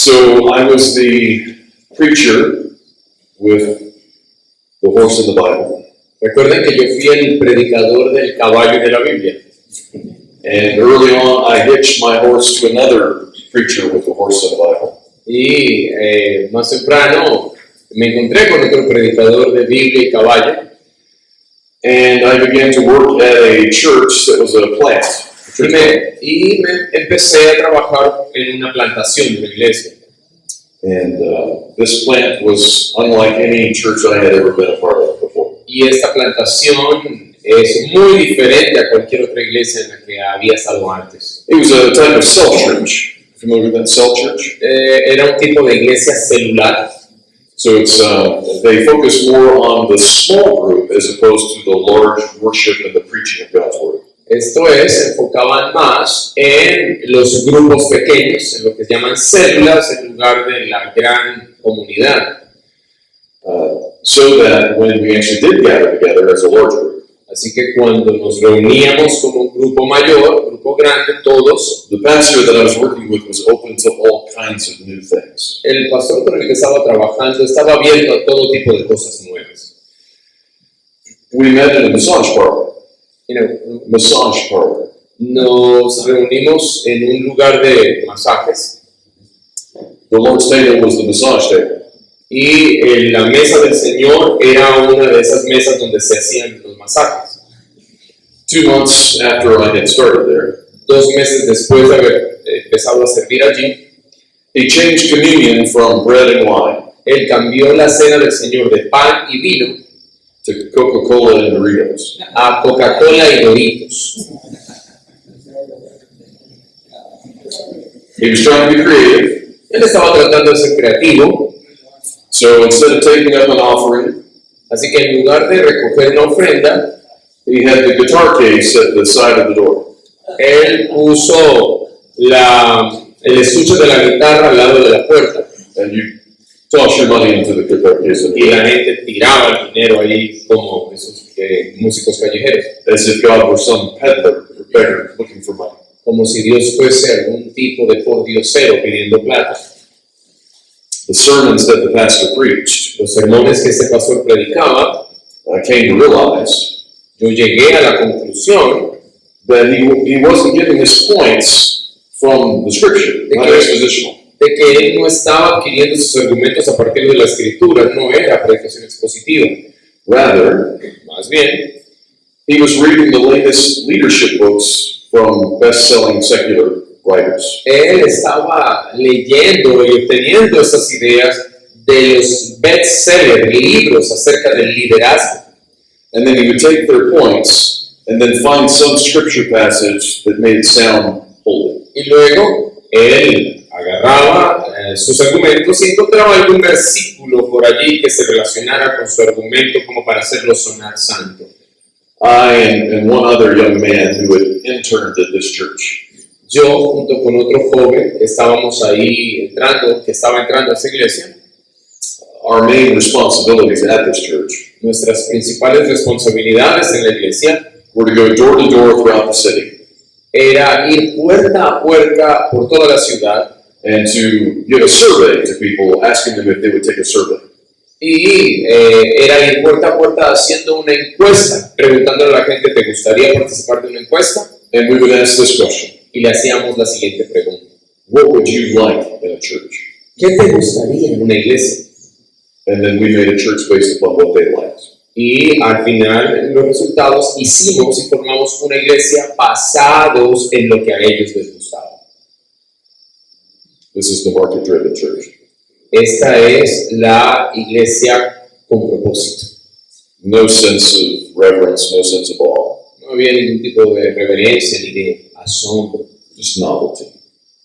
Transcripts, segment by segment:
So I was the preacher with the horse in the Bible. Recuerden que yo fui el predicador del caballo de la Biblia. And early on, I hitched my horse to another preacher with the horse in the Bible. Y más temprano me encontré con otro predicador de Biblia y caballo. And I began to work at a church that was a plant. Y me empecé a trabajar en una plantación de una iglesia. And this plant was unlike any church I had ever been a part of before. Y esta plantación es muy diferente a cualquier otra iglesia en la que había estado antes. It was a type of cell church. Familiar with that cell church? Era un tipo de iglesia celular. So it's they focus more on the small group as opposed to the large worship and the preaching of God's word. Esto es, se enfocaban más en los grupos pequeños, en lo que se llaman células, en lugar de la gran comunidad. So that when we actually did gather together as a large group, Así que cuando nos reuníamos como un grupo mayor, grupo grande, todos, the pastor that I was working with was open to all kinds of new things. el pastor con el que estaba trabajando estaba abierto a todo tipo de cosas nuevas. We met in a massage parlor. Massage parlor. Nos reunimos en un lugar de masajes. The Lord's table was the massage table. Y la mesa del Señor era una de esas mesas donde se hacían los masajes. 2 months after I had started there, 2 meses después de haber empezado a servir allí, he changed communion from bread and wine Él cambió la cena del Señor de pan y vino to Coca-Cola and Doritos. a Coca-Cola y Doritos. He was trying to be creative. Él estaba tratando de ser creativo, So instead of taking up an offering, así que en lugar de recoger una ofrenda, he had the guitar case at the side of the door. Él puso el estuche de la guitarra al lado de la puerta. And you toss your money into the guitar case Y la gente tiraba el dinero ahí como esos músicos callejeros. as if God were some peddler or beggar looking for money. Como si Dios fuese algún tipo de pordiosero pidiendo plata. The sermons that the pastor preached, Los sermones que este pastor predicaba, I came to realize yo llegué a la conclusión that he wasn't giving his points from the scripture, not expositional. de que él no estaba adquiriendo sus argumentos a partir de la escritura, no era predicación expositiva. Rather, Más bien, he was reading the latest leadership books from best-selling secular writers. él estaba leyendo y obteniendo esas ideas de los best-seller, libros acerca del liderazgo. And then he would take their points and then find some scripture passage that made it sound holy. Y luego él agarraba sus argumentos y encontraba algún versículo por allí que se relacionara con su argumento como para hacerlo sonar santo. I and one other young man who had interned at this church, Yo, junto con otro joven que estábamos ahí que estaba entrando a esa iglesia, our main responsibilities at this church nuestras principales responsabilidades en la iglesia were to go door to door throughout the city era ir puerta a puerta por toda la ciudad and to give a survey to people, asking them if they would take a survey. y era ir puerta a puerta haciendo una encuesta, preguntándole a la gente, ¿te gustaría participar de una encuesta? And we would ask this question: Y le hacíamos la siguiente pregunta. what would you like in a church? ¿Qué te gustaría en una iglesia? And then we made a church based upon what they liked. Y al final, en los resultados, hicimos y formamos una iglesia basados en lo que a ellos les gustaba. This is the market-driven church. Esta es la iglesia con propósito. No sense of reverence, no sense of awe, No había ningún tipo de reverencia ni de asombro. just novelty.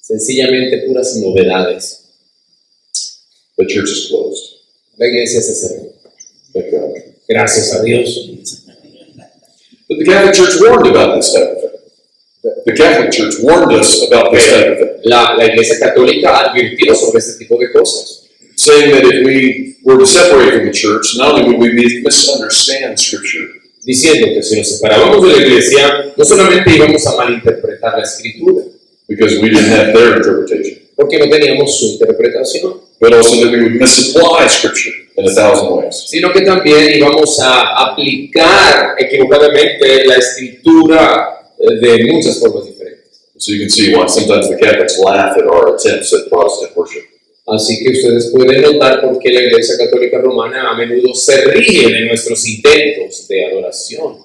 Sencillamente puras novedades. The church is closed. La iglesia se cerró. Thank God. Gracias a Dios. But the Catholic Church warned about this type of thing. The Catholic Church warned us about this type of thing, La iglesia católica advirtió sobre este tipo de cosas, saying that if we were to separate from the church, not only would we misunderstand Scripture, diciendo que si nos separábamos de la iglesia, no solamente íbamos a malinterpretar la escritura, because we didn't have their interpretation, porque no teníamos su interpretación, but also that we would misapply Scripture in 1,000 ways. sino que también íbamos a aplicar equivocadamente la escritura de muchas formas diferentes. So you can see why sometimes the Catholics laugh at our attempts at Protestant worship. Así que ustedes pueden notar por qué la Iglesia Católica Romana a menudo se ríe de nuestros intentos de adoración.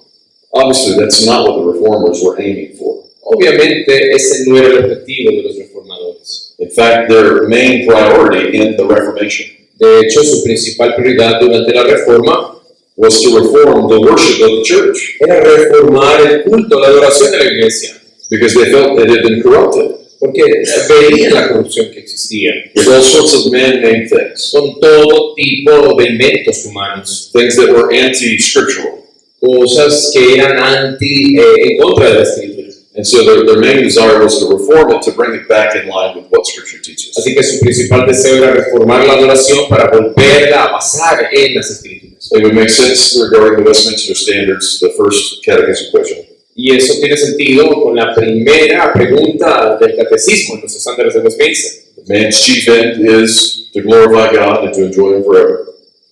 Obviously, that's not what the Reformers were aiming for. Obviamente ese no era el objetivo de los reformadores. In fact, their main priority in the Reformation De hecho, su principal prioridad durante la Reforma was to reform the worship of the church, era reformar el culto, la adoración de la Iglesia, because they felt it had been corrupted porque veían la corrupción que existía, with all sorts of man-made things, con todo tipo de inventos humanos, things that were anti-scriptural. cosas que eran en contra de la Escritura. And so their main desire was to reform it, to bring it back in line with what Scripture teaches. Así que su principal deseo era reformar la adoración para volverla a basar en las Escrituras. It would make sense regarding the Westminster Standards, the first catechism question. Y eso tiene sentido con la primera pregunta del catecismo en los estándares de Westminster, Man's chief end is to glorify God and to enjoy Him forever.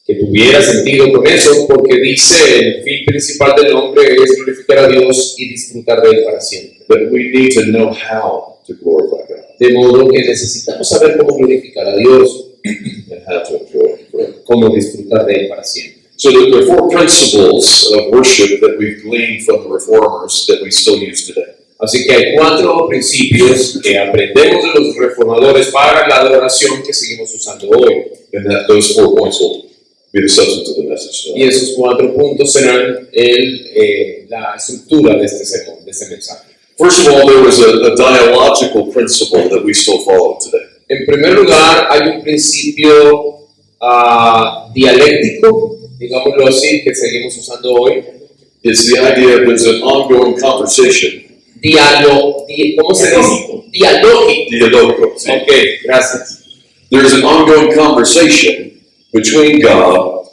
que tuviera sentido con eso, porque dice el fin principal del hombre es glorificar a Dios y disfrutar de Él para siempre. But we need to know how to glorify God De modo que necesitamos saber cómo glorificar a Dios, and how to enjoy Him forever. cómo disfrutar de Él para siempre. So there are 4 principles of worship that we've gleaned from the Reformers that we still use today. Así que hay 4 principios que aprendemos de los reformadores para la adoración que seguimos usando hoy. And that those 4 points will be the substance of the message Y tonight. esos 4 puntos serán la estructura de este sermón, de este mensaje. First of all, there was a dialogical principle that we still follow today. En primer lugar, hay un principio dialéctico, digámoslo así, que seguimos usando hoy. It's the idea that there's an ongoing conversation, ¿Cómo se dice? Dialógico. dialogo. Ok, gracias. There's an ongoing conversation between God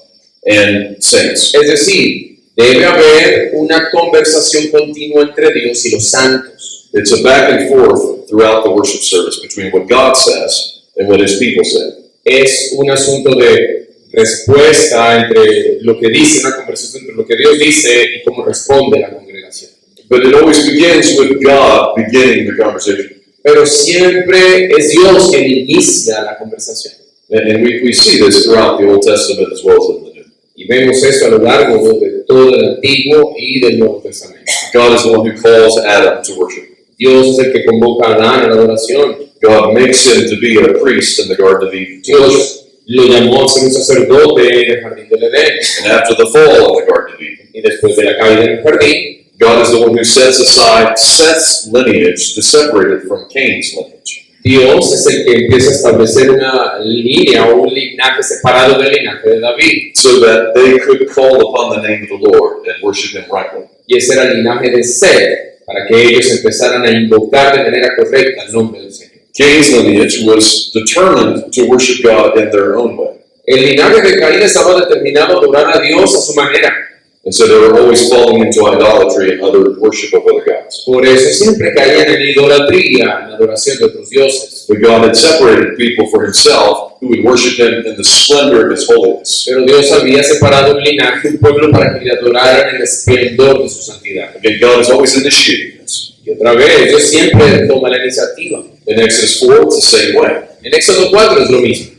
and saints. Es decir, debe haber una conversación continua entre Dios y los santos. It's a back and forth throughout the worship service between what God says and what His people say. Es un asunto de respuesta entre lo que dice, una conversación entre lo que Dios dice y cómo responde la congregación. But it always begins with God beginning the conversation. Pero siempre es Dios quien inicia la conversación. And we see this throughout the Old Testament as well as in the New. Y vemos esto a lo largo de todo el Antiguo y del Nuevo Testamento. God is the one who calls Adam to worship. Dios es el que convoca a Adán a la adoración. God makes him to be a priest in the Garden of Eden. Dios lo llamó a ser un sacerdote en el jardín del Edén. And after the fall in the Garden of Eden, Y después de la caída en el jardín, God is the one who sets aside Seth's lineage to separate it from Cain's lineage. Dios es el que empieza a establecer una línea o un linaje separado del linaje de David. So that they could call upon the name of the Lord and worship Him rightly. Y ese era el linaje de Seth, para que ellos empezaran a invocar de manera correcta el nombre del Señor. Cain's lineage was determined to worship God in their own way. El linaje de Caín estaba determinado a adorar a Dios a su manera. And so they were always falling into idolatry and other worship of other gods. Por eso siempre caían en idolatría, en adoración de otros dioses. But God had separated people for Himself who would worship Him in the splendor of His holiness. Pero Dios había separado un linaje, un pueblo, para que le adoraran en el esplendor de su santidad. Again, God is always initiating this. Y otra vez, Dios siempre toma la iniciativa. In Exodus 4, it's the same way. En Éxodo 4 es lo mismo.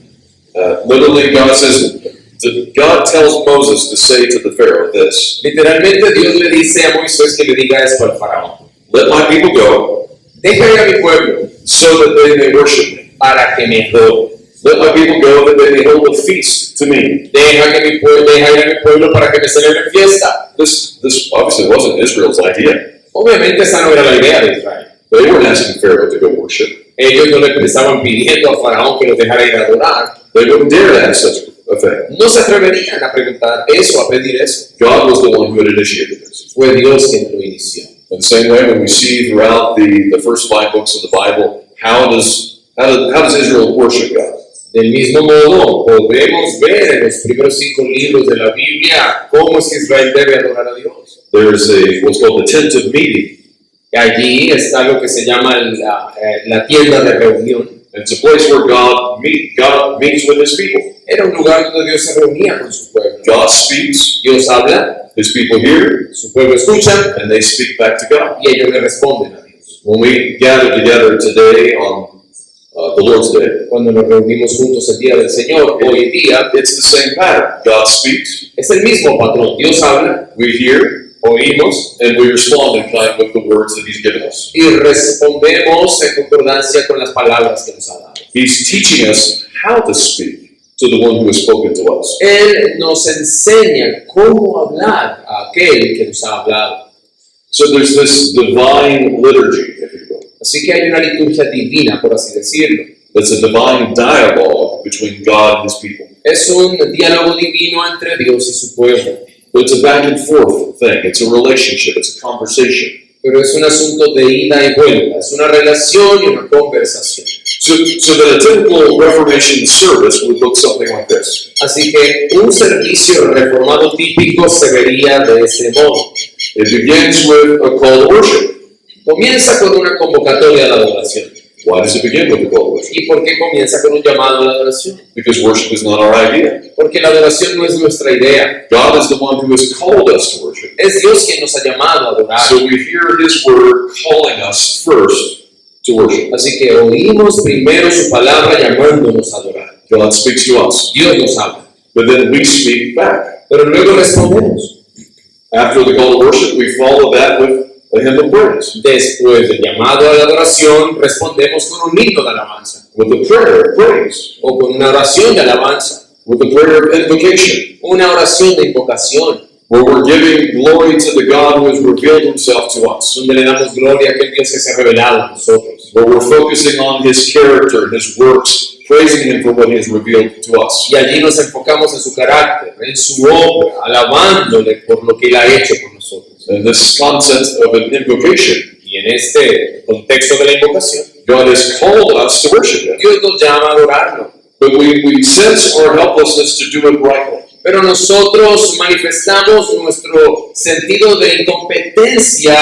Literally, God tells Moses to say to the Pharaoh this: Literalmente Dios le dice a Moisés que le diga esto al faraón. Let my people go, Deja ir a mi pueblo so that they may worship me. para que me adore. Let my people go that they may hold a feast to me. Deja ir a mi pueblo para que me celebren fiesta. This obviously wasn't Israel's idea. Obviamente esa no era la idea de Israel. They weren't asking Pharaoh to go worship. Ellos no le estaban pidiendo a faraón que los dejara ir a adorar. They wouldn't dare to ask such a thing. No se atreverían a preguntar eso, a pedir eso. God was the one who had initiated this. Fue Dios quien lo inició. In the same way, when we see throughout the first 5 books of the Bible, how does Israel worship God? Del mismo modo, podemos ver en los primeros 5 libros de la Biblia cómo es que Israel debe adorar a Dios. There's what's called the tent of meeting. Allí está lo que se llama la tienda de reunión. And it's a place where God meets with his people. Era un lugar donde Dios se reunía con su pueblo. God speaks, Dios habla, his people hear, su pueblo escucha and they speak back to God. y ellos le responden a Dios. When we gather together today on the Lord's Day, Cuando nos reunimos juntos el día del Señor, hoy día, it's the same pattern. God speaks, es el mismo patrón. Dios habla, we hear, oímos and we respond in kind with the words that he's given us. y respondemos en concordancia con las palabras que nos ha dado. He's teaching us how to speak to the one who has spoken to us. Él nos enseña cómo hablar a aquel que nos ha hablado. So there's this divine liturgy, if you will. Así que hay una liturgia divina, por así decirlo. That's a divine dialogue between God and his people. Es un diálogo divino entre Dios y su pueblo. But it's a back and forth thing. It's a relationship. It's a conversation. Pero es un asunto de ida y vuelta. Es una relación y una conversación. So that a typical Reformation service would look something like this. Así que un servicio reformado típico se vería de este modo. It begins with a call to worship. Comienza con una convocatoria a la adoración. Why does it begin with a call to worship? ¿Y por qué comienza con un llamado a la adoración? Because worship is not our idea. Porque la adoración no es nuestra idea. God is the one who has called us to worship. Es Dios quien nos ha llamado a adorar. So we hear his word calling us first to worship. Así que oímos primero su palabra llamándonos a adorar. God speaks to us, Dios nos habla. but then we speak back. Pero luego respondemos. After the call to worship, we follow that with a hymn of praise, Después del llamado a la adoración, respondemos con un himno de alabanza. with a prayer of praise, O con una oración de alabanza. with a prayer of invocation, Una oración de invocación. where we're giving glory to the God who has revealed himself to us, Donde le damos gloria a aquel Dios que se ha revelado a nosotros. where we're focusing on his character and his works, praising him for what he has revealed to us. Y allí nos enfocamos en su carácter, en su obra, alabándole por lo que Él ha hecho por nosotros. And this concept of an invocation, Y en este contexto de la invocación, God has called us to worship him, Dios nos llama a adorarlo. but we sense our helplessness to do it rightly. Pero nosotros manifestamos nuestro sentido de incompetencia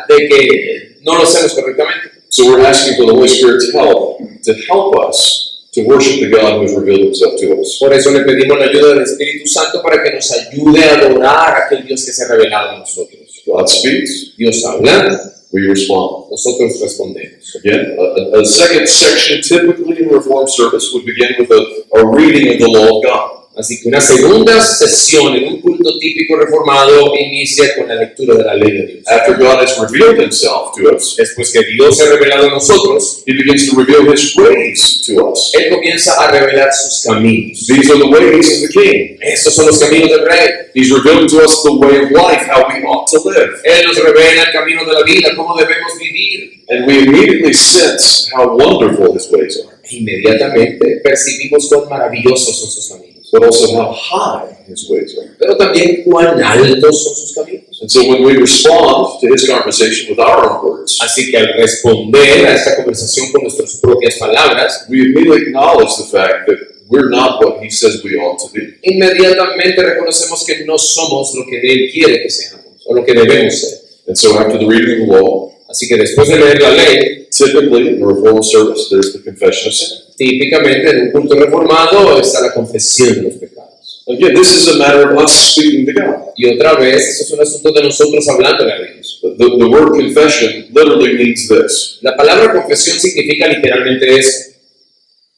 de que no lo hacemos correctamente. So we're asking for the Holy Spirit's help to help us to worship the God who has revealed himself to us. Por eso le pedimos la ayuda del Espíritu Santo para que nos ayude a adorar a aquel Dios que se ha revelado a nosotros. God speaks, Dios habla, we respond. nosotros respondemos. Again, a second section typically in Reformed service would begin with a reading of the law of God. Así que una segunda sesión en un culto típico reformado inicia con la lectura de la ley de Dios. After God has revealed himself to us, Después que Dios se ha revelado a nosotros, he begins to reveal his ways to us. Él comienza a revelar sus caminos. These are the ways of the King. Estos son los caminos del Rey. He's revealing to us the way of life, how we ought to live. Él nos revela el camino de la vida, cómo debemos vivir. And we immediately sense how wonderful his ways are, Inmediatamente percibimos cuán maravillosos son sus caminos, but also how high his ways are. pero también cuán altos son sus caminos. And so when we respond to his conversation with our own words, Así que al responder a esta conversación con nuestras propias palabras, we immediately acknowledge the fact that we're not what he says we ought to be. inmediatamente reconocemos que no somos lo que Él quiere que seamos, o lo que debemos ser. And so after the reading of the law, Así que después de leer la ley, typically in a Reformed service, there's the confession of sin. típicamente en un culto reformado está la confesión de los pecados. Again, this is a matter of us speaking to God. Y otra vez, eso es un asunto de nosotros hablándole a Dios. The word confession literally means this, La palabra confesión significa literalmente eso,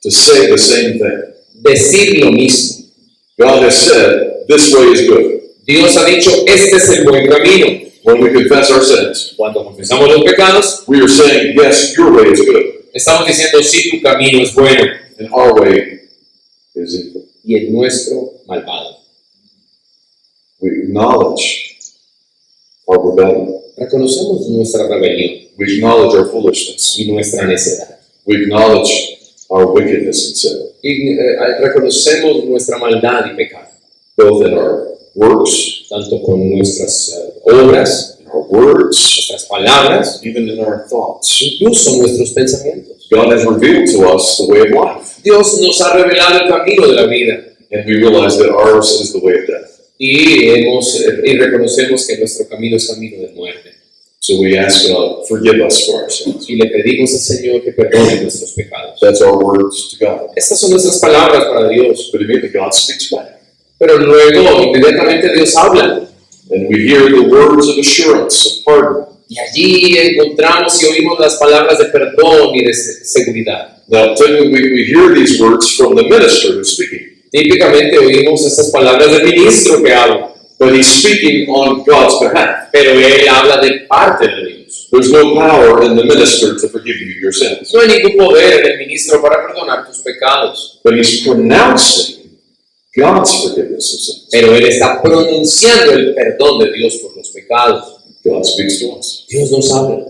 to say the same thing. decir lo mismo. God has said, this way is good. Dios ha dicho, este es el buen camino. When we confess our sins, Cuando confesamos los pecados, we are saying, yes, your way is good, estamos diciendo, sí, tu camino es bueno and our way is evil. y el nuestro malvado. We acknowledge our rebellion. Reconocemos nuestra rebelión We acknowledge our foolishness. y nuestra necedad. We acknowledge our wickedness and sin, Y reconocemos nuestra maldad y pecado, both in our works, tanto con nuestras obras, in our words, nuestras palabras, even in our thoughts. incluso nuestros pensamientos. God has revealed to us the way of life, Dios nos ha revelado el camino de la vida and we realize that ours is the way of death. y reconocemos que nuestro camino es camino de muerte. So we ask God, forgive us for our sins. Y le pedimos al Señor que perdone nuestros pecados. That's our words to God. Estas son nuestras palabras para Dios. But immediately God speaks back. Pero luego, inmediatamente Dios habla. And we hear the words of assurance, of pardon. Y allí encontramos y oímos las palabras de perdón y de seguridad. Now, typically we hear these words from the minister who's speaking. Típicamente oímos estas palabras del ministro que habla, But he's speaking on God's behalf. pero él habla de parte de Dios. There's no power in the minister to forgive you your sins. No hay ningún poder en el ministro para perdonar tus pecados, But he's pronouncing God's forgiveness of sins. pero él está pronunciando el perdón de Dios por los pecados. God speaks to us. Dios nos habla.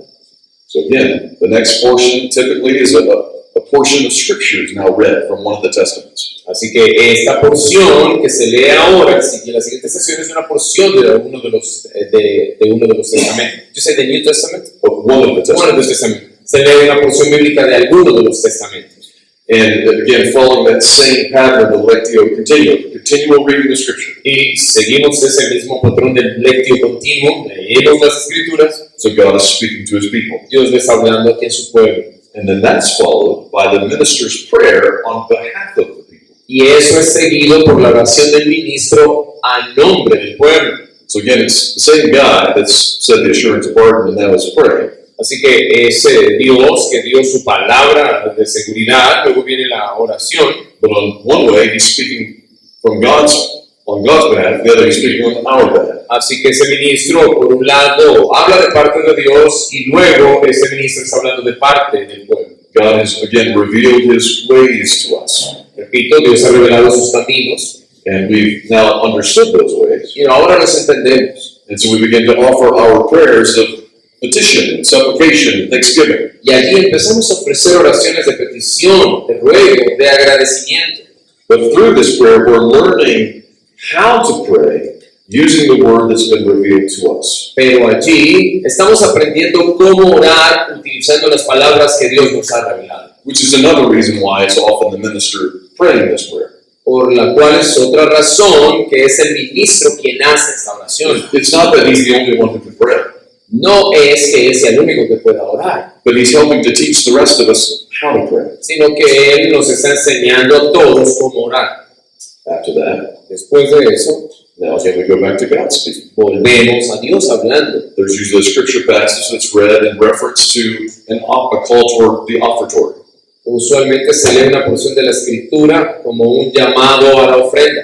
So again, the next portion typically is a portion of scripture is now read from one of the testaments. Así que esta porción que se lee ahora, en la siguiente sesión, es una porción de uno de los testamentos. You say the New Testament? Of one of the One of the testaments. Testament. Se lee una porción bíblica de alguno de los testamentos. And again, following that same pattern of lectio continual reading of scripture. Y seguimos ese mismo patrón del lectio continuo, leemos las escrituras, So God is speaking to his people. Dios le está hablando aquí en su pueblo. And then that's followed by the minister's prayer on behalf of the people. Y eso es seguido por la oración del ministro a nombre del pueblo. So again, it's the same God that's said the assurance of pardon and now is praying. Así que ese Dios que dio su palabra de seguridad, luego viene la oración, But on one way, he's speaking on God's behalf, the other he's speaking on our behalf. así que ese ministro por un lado habla de parte de Dios y luego ese ministro está hablando de parte del pueblo. God has again revealed his ways to us. Repito, Dios ha revelado sus caminos And we've now understood those ways. y ahora los entendemos. And so we begin to offer our prayers of petition, supplication, thanksgiving. Y allí empezamos a ofrecer oraciones de petición, de ruego, de agradecimiento. But through this prayer, we're learning how to pray using the word that's been revealed to us. Pero allí estamos aprendiendo cómo orar utilizando las palabras que Dios nos ha revelado. Which is another reason why it's often the minister praying this prayer. Por la cual es otra razón que es el ministro quien hace esta oración. It's not that he's the only one who can pray, No es que él sea el único que pueda orar, but he's helping to teach the rest of us how to pray. sino que él nos está enseñando a todos cómo orar. After that, Después de eso, now again we go back to God speaking. volvemos a Dios hablando. There's usually a scripture passage that's read in reference to a call toward the offertory. Usualmente se lee una porción de la escritura como un llamado a la ofrenda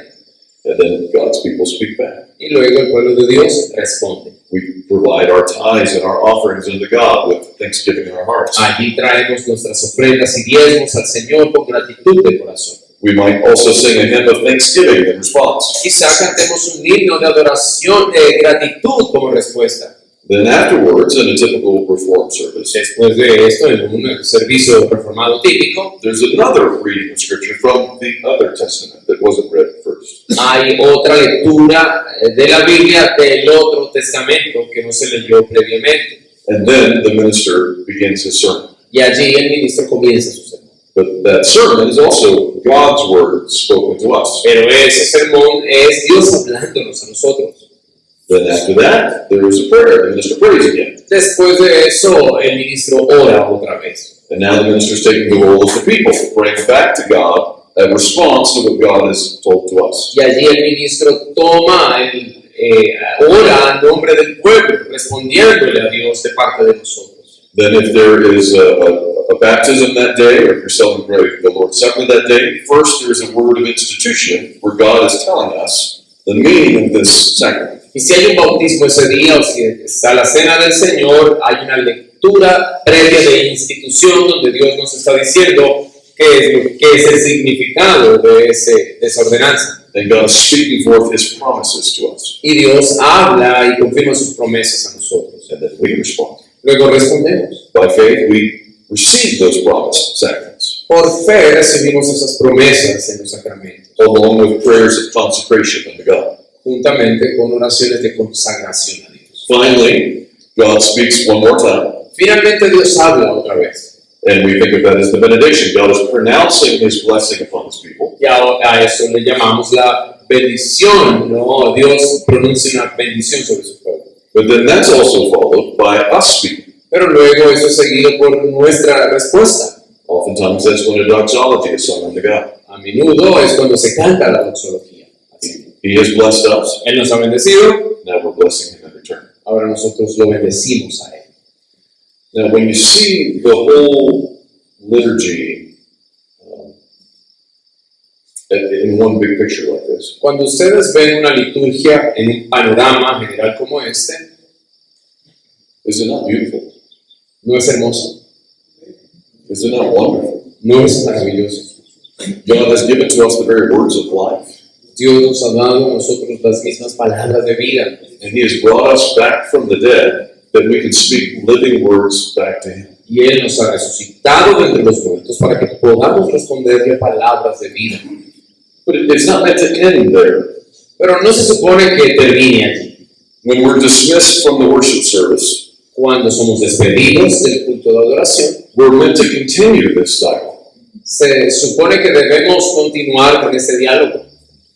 And then God's people speak back. y luego el pueblo de Dios responde. We provide our tithes and our offerings unto God with thanksgiving in our hearts. Allí traemos nuestras ofrendas y diezmos al Señor con gratitud de corazón. We might also sing a hymn of thanksgiving in response. Quizá cantemos un himno de adoración, de gratitud como respuesta. Then afterwards, in a typical Reformed service, Después de esto, en un servicio reformado típico, there's another reading of scripture from the other testament that wasn't read first. hay otra lectura de la Biblia del otro testamento que no se leyó previamente. And then the minister begins his sermon. Y allí el ministro comienza su sermón. But that sermon is also God's word spoken to us. Pero ese sermón es Dios hablándonos a nosotros. Then after that, there is a prayer. The minister prays again. Después de eso, el ministro ora otra vez. And now the minister is taking the role of the people, praying back to God in response to what God has told to us. Y allí el ministro ora a nombre del pueblo, respondiéndole a Dios de parte de nosotros. Then if there is a baptism that day, or if you're celebrating the Lord's Supper that day, first there is a word of institution where God is telling us the meaning of this sacrament. Y si hay un bautismo ese día o si está la cena del Señor, hay una lectura previa de institución donde Dios nos está diciendo qué es el significado de esa ordenanza. And God is speaking forth His promises to us. Y Dios habla y confirma sus promesas a nosotros. And then we respond. Luego respondemos. By faith, we receive those promised sacraments, Por fe recibimos esas promesas en los sacramentos, along with prayers of consecration unto God. juntamente con oraciones de consagración a Dios. Finally, God speaks one more time, Finalmente Dios habla otra vez. and we think of that as the benediction. God is pronouncing His blessing upon His people. Y a eso le llamamos la bendición, ¿no? Dios pronuncia una bendición sobre su pueblo. But then that's also followed by us speaking. Pero luego eso es seguido por nuestra respuesta. Oftentimes that's when a doxology is sung unto God. A menudo es cuando se canta la doxología. Así. He has blessed us, Él nos ha bendecido, now we're blessing him in return. ahora nosotros lo bendecimos a Él. Now when you see the whole liturgy in one big picture like this, Cuando ustedes ven una liturgia en un panorama general como este, is it not beautiful? ¿no es hermoso? Is it not wonderful? ¿No es maravilloso? God has given to us the very words of life, Dios nos ha dado a nosotros las mismas palabras de vida and He has brought us back from the dead that we can speak living words back to Him. y Él nos ha resucitado de entre los muertos para que podamos responderle palabras de vida. But it's not meant to end there. Pero no se supone que termine allí. When we're dismissed from the worship service, Cuando somos despedidos del culto de adoración, we're meant to continue this dialogue. se supone que debemos continuar con ese diálogo,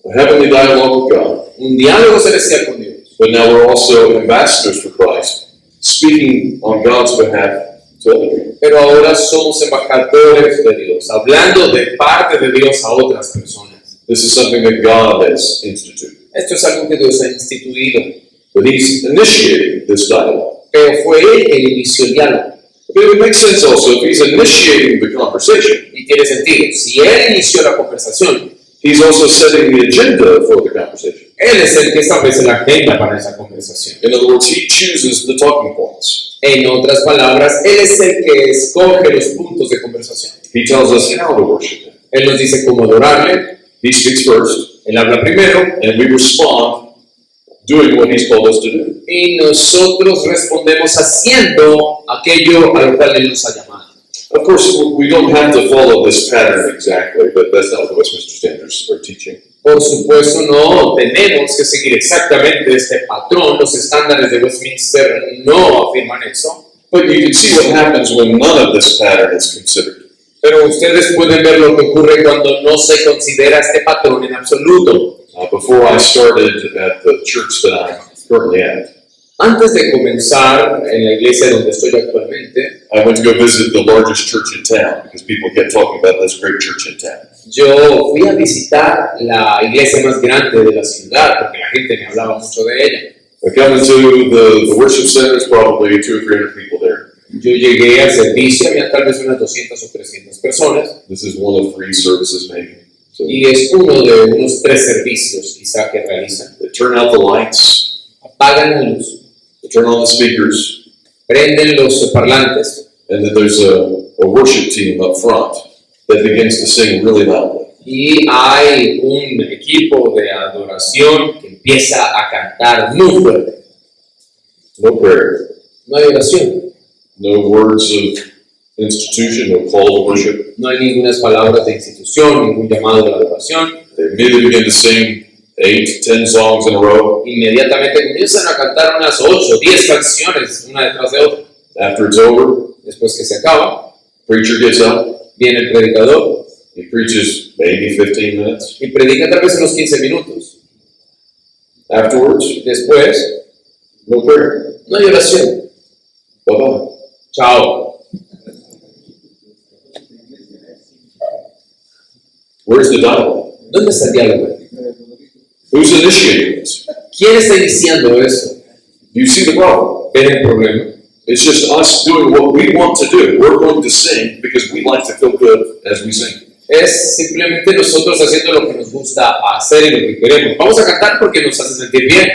A heavenly dialogue with God. un diálogo celestial con Dios. But now we're also ambassadors for Christ, speaking on God's behalf to other people. Pero ahora somos embajadores de Dios, hablando de parte de Dios a otras personas. This is something that God has instituted. Esto es algo que Dios ha instituido, But He's initiating this dialogue. pero fue Él quien inició el diálogo. But it makes sense also if He's initiating the conversation, Y tiene sentido. Si Él inició la conversación, He's also setting the agenda for the conversation. Él es el que establece la agenda para esa conversación. In other words, He chooses the talking points. En otras palabras, Él es el que escoge los puntos de conversación. He tells us how to worship Him. Él nos dice cómo adorarle, He speaks first, Él habla primero, and we respond doing what He's called us to do. y nosotros respondemos haciendo aquello a lo cual Él nos ha llamado. Of course, we don't have to follow this pattern exactly, but that's not what the Westminster Standards are teaching. Por supuesto, no tenemos que seguir exactamente este patrón. Los estándares de Westminster no afirman eso. But you can see what happens when none of this pattern is considered. Pero ustedes pueden ver lo que ocurre cuando no se considera este patrón en absoluto. Before I started at the church that I'm currently at, Antes de comenzar en la iglesia donde estoy actualmente, I went to go visit the largest church in town because people kept talking about this great church in town. yo fui a visitar la iglesia más grande de la ciudad porque la gente me hablaba mucho de ella. I come into the worship center, there's probably 200 or 300 people there. Yo llegué al servicio, había tal vez unas 200 o 300 personas This is one of 3 services maybe. So y es uno de unos 3 servicios quizá que realizan. they turn out the lights, Apagan la luz, they turn on the speakers, prenden los parlantes and then there's a worship team up front that begins to sing really loudly. y hay un equipo de adoración que empieza a cantar muy fuerte. No prayer, No hay oración, no words of institution, no call to worship. no hay ninguna palabras de institución, ningún llamado de la adoración. They immediately begin to sing 8, 10 songs in a row. Inmediatamente comienzan a cantar unas 8, 10 canciones una detrás de otra. After it's over, Después que se acaba, preacher gets up, viene el predicador he preaches maybe 15 minutes. y predica tal vez unos 15 minutos. Afterwards, Después, no prayer. no hay oración. Bye-bye. Chao. Where's the dialogue? ¿Dónde está el diálogo? Who's initiating this? ¿Quién está iniciando eso? Do you see the problem? ¿Ven el problema? It's just us doing what we want to do. We're going to sing because we like to feel good as we sing. Es simplemente nosotros haciendo lo que nos gusta hacer y lo que queremos. Vamos a cantar porque nos hace sentir bien.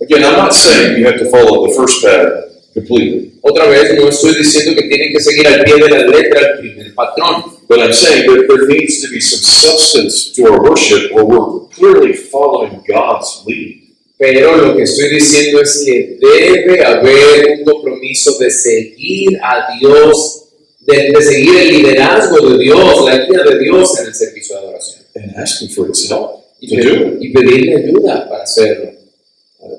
Again, I'm not saying you have to follow the first pattern completely, Otra vez, no estoy diciendo que tienen que seguir al pie de la letra el primer patrón. but I'm saying that there needs to be some substance to our worship where we're clearly following God's lead. Pero lo que estoy diciendo es que debe haber un compromiso de seguir a Dios, de seguir el liderazgo de Dios, la guía de Dios en el servicio de adoración. And asking for His help Y, to do it. y pedirle ayuda para hacerlo.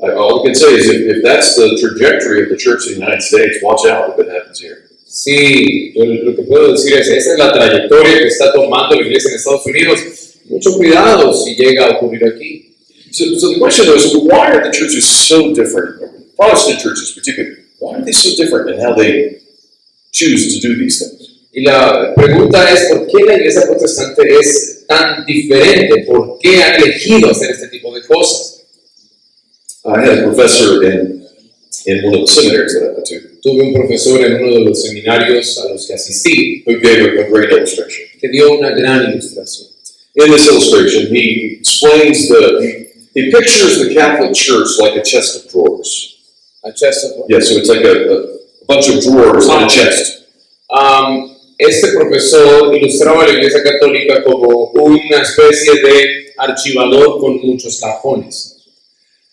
All I can say is if that's the trajectory of the Church in the United States, watch out if it happens here. Sí, yo lo que puedo decir es, esa es la trayectoria que está tomando la iglesia en Estados Unidos. Mucho cuidado si llega a ocurrir aquí. So the question is, why are the churches so different Protestant churches particularly, why are they so different in how they choose to do these things? Y la pregunta es, ¿por qué la iglesia protestante es tan diferente? ¿Por qué han elegido hacer este tipo de cosas? I had a professor in one of the seminaries that I went to Tuve un profesor en uno de los seminarios a los que asistí who gave a great illustration. que dio una gran ilustración. In this illustration, he explains he pictures the Catholic Church like a chest of drawers. A chest of- Yeah, so it's like a bunch of drawers in a chest. Este profesor ilustraba la iglesia católica como una especie de archivador con muchos cajones.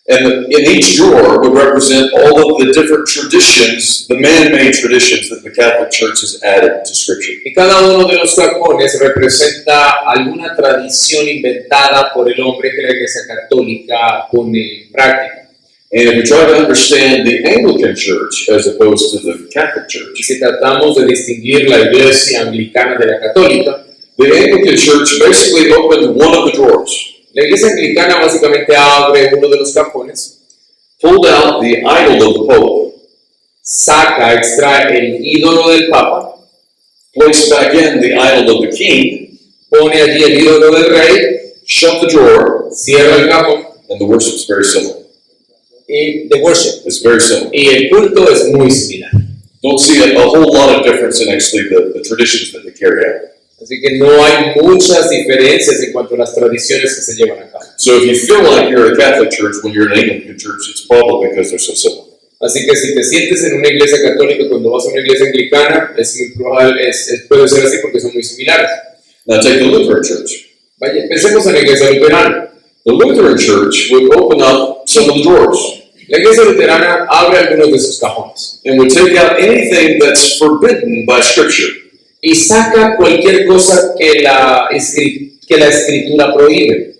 And in each drawer would represent all of the different traditions, the man-made traditions that the Catholic Church has added to Scripture. Y cada uno de los cajones representa alguna tradición inventada por el hombre que la iglesia católica pone en práctica. And if we try to understand the Anglican Church as opposed to the Catholic Y Church, si tratamos de distinguir la iglesia anglicana de la católica, the Anglican Church basically opened one of the drawers, la iglesia anglicana básicamente abre uno de los cajones, pulled out the idol of the Pope, saca, extrae el ídolo del Papa, placed back in the idol of the King, pone allí el ídolo del rey, shut the drawer, cierra el cajón and the worship is very similar. y the worship. It's very similar. Y el culto es muy similar. Don't see a whole lot of difference in actually the traditions that they carry out. Así que no hay muchas diferencias en cuanto a las tradiciones que se llevan a cabo. So if you feel like you're a Catholic church when you're an Anglican church, it's probably because they're so similar. Así que si te sientes en una iglesia católica cuando vas a una iglesia anglicana, es muy probable, puede ser así porque son muy similares. Now take the Lutheran church. Vaya, pensemos en la iglesia luterana. The Lutheran church would open up some of the drawers La iglesia luterana abre algunos de sus cajones and would take out anything that's forbidden by Scripture. y saca cualquier cosa que la escritura prohíbe.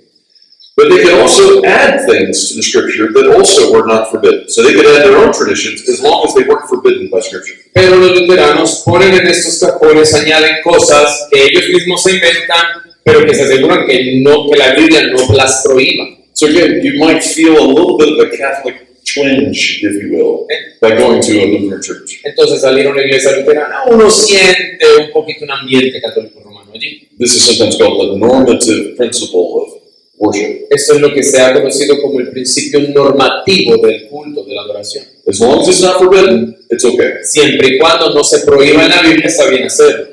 But they could also add things to the Scripture that also were not forbidden. So they could add their own traditions as long as they weren't forbidden by Scripture. Pero los luteranos ponen en estos cajones, añaden cosas que ellos mismos se inventan, pero que se aseguran que la Biblia no las prohíba. So again, you might feel a little bit of a Catholic twinge, if you will, by going to a Lutheran church. Entonces, al ir a una iglesia luterana, uno siente un poquito un ambiente católico romano allí. This is sometimes called the normative principle of worship. Esto es lo que se ha conocido como el principio normativo del culto, de la adoración. As long as it's not forbidden, it's okay. Siempre y cuando no se prohíba en la Biblia, está bien hacerlo.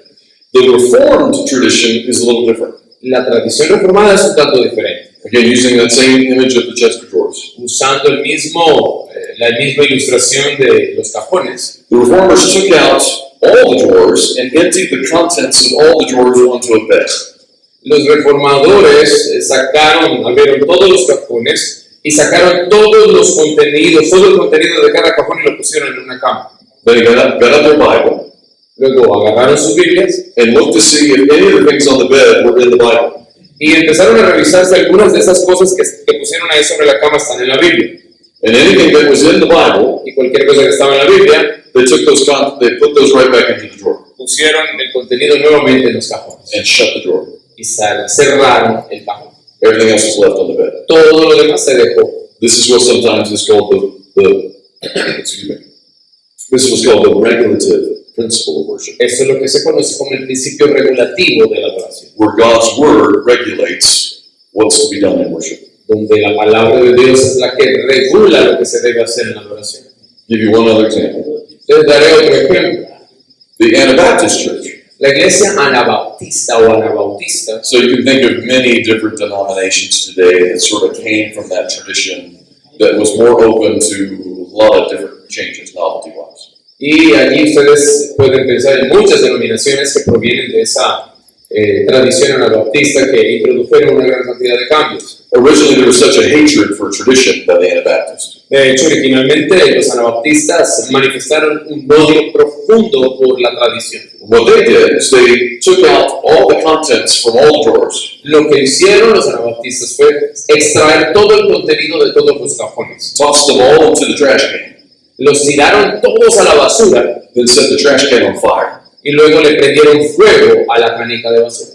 The Reformed tradition is a little different. La tradición reformada es un tanto diferente. Again, using that same image of the chest of drawers. Usando la misma ilustración de los cajones, The Reformers took out all the drawers and emptied the contents of all the drawers onto a bed. los reformadores abrieron todos los cajones y sacaron todos los contenidos, todo el contenido de cada cajón y lo pusieron en una cama. They got out their Bible Luego agarraron sus Biblias and looked to see if any of the things on the bed were in the Bible. y empezaron a revisar si algunas de esas cosas que pusieron ahí sobre la cama están en la Biblia. And anything that was in the Bible, Y cualquier cosa que estaba en la Biblia, they put those right back into the drawer pusieron el contenido nuevamente en los cajones and shut the drawer. y cerraron el cajón. Everything else was left on the bed. Todo lo demás se dejó. This is what sometimes is called excuse me. This was called the regulative principle of worship, Eso es lo que se conoce como el principio regulativo de la adoración, where God's word regulates what's to be done in worship. donde la palabra de Dios es la que regula lo que se debe hacer en la adoración. Give you one other example. Les daré otro ejemplo. The Anabaptist Church. La iglesia anabautista o anabautista, So you can think of many different denominations today that sort of came from that tradition that was more open to a lot of different changes, novelty-wise. y allí ustedes pueden pensar en muchas denominaciones que provienen de esa tradición anabautista que introdujeron una gran cantidad de cambios. Originally, there was such a hatred for tradition by the Anabaptists. De hecho, originalmente los anabaptistas manifestaron un odio profundo por la tradición. What they did is they took out all the contents from all the drawers, Lo que hicieron los anabaptistas fue extraer todo el contenido de todos los cajones. tossed them all into the trash can, Los tiraron todos a la basura then set the trash can on fire. y luego le prendieron fuego a la canica de basura.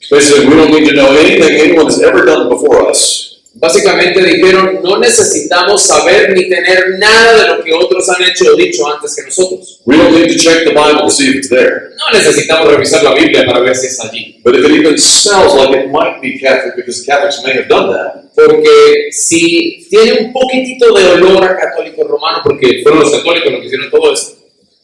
Basically, we don't need to know anything anyone has ever done before us. Básicamente dijeron, no necesitamos saber ni tener nada de lo que otros han hecho o dicho antes que nosotros. We don't need to check the Bible to see if it's there. No necesitamos revisar la Biblia para ver si está allí. But if it even smells like it might be Catholic, because Catholics may have done that, Porque si tiene un poquitito de olor a católico romano, porque fueron los católicos los que hicieron todo esto,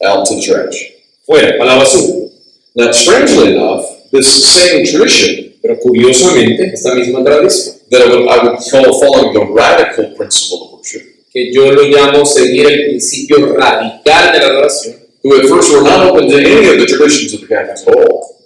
out to the trash. fuera, para la basura. Now, strangely enough, this same tradition Pero curiosamente, esta misma tradición, that I would call following the radical principle of worship, que yo lo llamo seguir el principio radical de la adoración, who at first were not open to any of the traditions of the Catholics at all.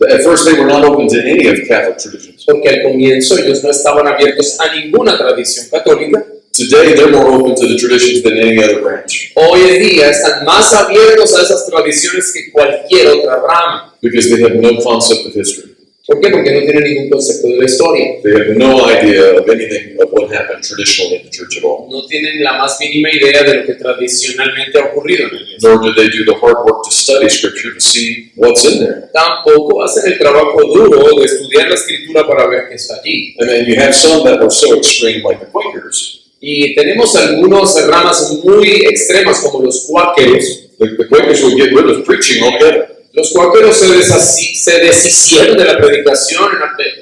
At first, they were not open to any of Catholic traditions. Porque al comienzo ellos no estaban abiertos a ninguna tradición católica. Today, they're more open to the traditions than any other branch, Hoy en día están más abiertos a esas tradiciones que cualquier otra rama. because they have no concept of history. ¿Por qué? Porque no tienen ningún concepto de la historia. They have no idea of anything of what happened traditionally in the church at all. No tienen la más mínima idea de lo que tradicionalmente ha ocurrido en la iglesia. Nor do they do the hard work to study Scripture to see what's in there. Tampoco hacen el trabajo duro de estudiar la escritura para ver qué está allí. And then you have some that were so extreme, like the Quakers. Y tenemos algunas ramas muy extremas como los cuáqueros. The Quakers would get rid of preaching altogether. Los cuáqueros se deshicieron de la predicación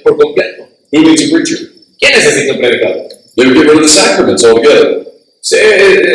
por completo. Who needs a preacher? ¿Quién necesita un predicador? They would get rid of the sacraments altogether. Se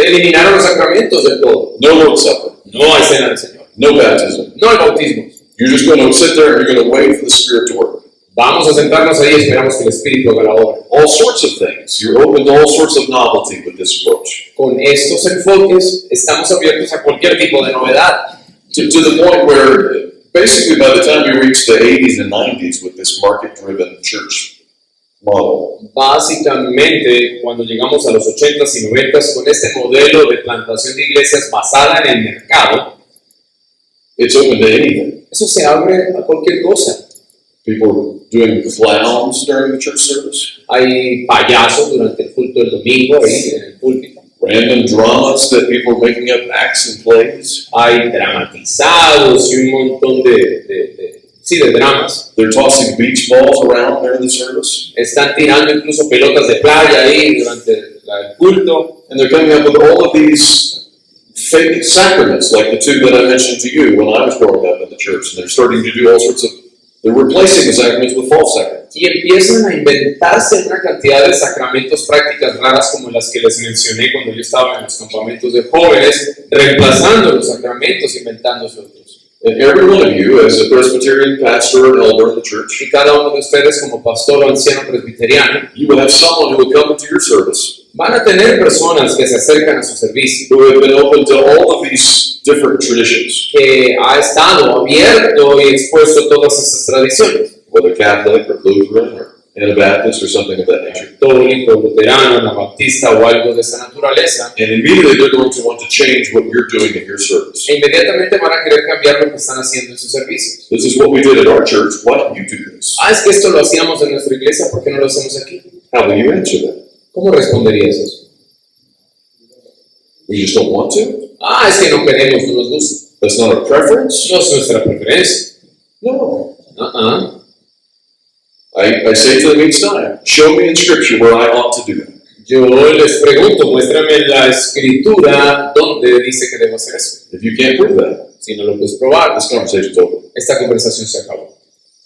eliminaron los sacramentos del todo. No Lord's Supper. No hay cena del Señor. No baptism. No hay bautismo. You're just going to sit there and you're going to wait for the Spirit to work. Vamos a sentarnos ahí y esperamos que el Espíritu haga la obra. All sorts of things. You're open to all sorts of novelty with this approach. Con estos enfoques estamos abiertos a cualquier tipo de novedad. To the point where, basically, by the time we reach the 80s and 90s with this market-driven church model, Básicamente, cuando llegamos a los 80s y 90s con este modelo de plantación de iglesias basada en el mercado, it's open to anything. eso se abre a cualquier cosa. People doing clowns during the church service, Hay payasos durante el culto del domingo ahí en el púlpito. random dramas that people are making up acts and plays. Hay dramatizados y un montón de dramas. They're tossing beach balls around during the service, Están tirando incluso pelotas de playa ahí durante el culto. and they're coming up with all of these fake sacraments, like the two that I mentioned to you when I was growing up in the church. And they're starting to do all sorts of, they're replacing the sacraments with false sacraments. Y empiezan a inventarse una cantidad de sacramentos, prácticas raras como las que les mencioné cuando yo estaba en los campamentos de jóvenes, reemplazando los sacramentos, inventándose otros. And every one of you, as a Presbyterian pastor or elder in the church, Y cada uno de ustedes como pastor o anciano presbiteriano, you will have someone who will come into your service van a tener personas que se acercan a su servicio, who have been open to all of these different traditions, que ha estado abierto y expuesto a todas esas tradiciones, whether Catholic or Lutheran or Anabaptist or something of that nature. católico, luterano, anabaptista o algo de esa naturaleza, And immediately they're going to want to change what you're doing in your service. e inmediatamente van a querer cambiar lo que están haciendo en sus servicios. This is what we did at our church. Why don't you do this? Es que esto lo hacíamos en nuestra iglesia, ¿por qué no lo hacemos aquí? How will you answer that? ¿Cómo responderías eso? We just don't want to? Es que no queremos, no nos gusta. That's not our preference? No es nuestra preferencia. No. Uh-uh. I say to them each time, show me in Scripture where I ought to do that. Yo les pregunto, muéstrame en la escritura donde dice que debo hacer eso. If you can't prove that, Si no lo puedes probar, this conversation's over. esta conversación se acabó.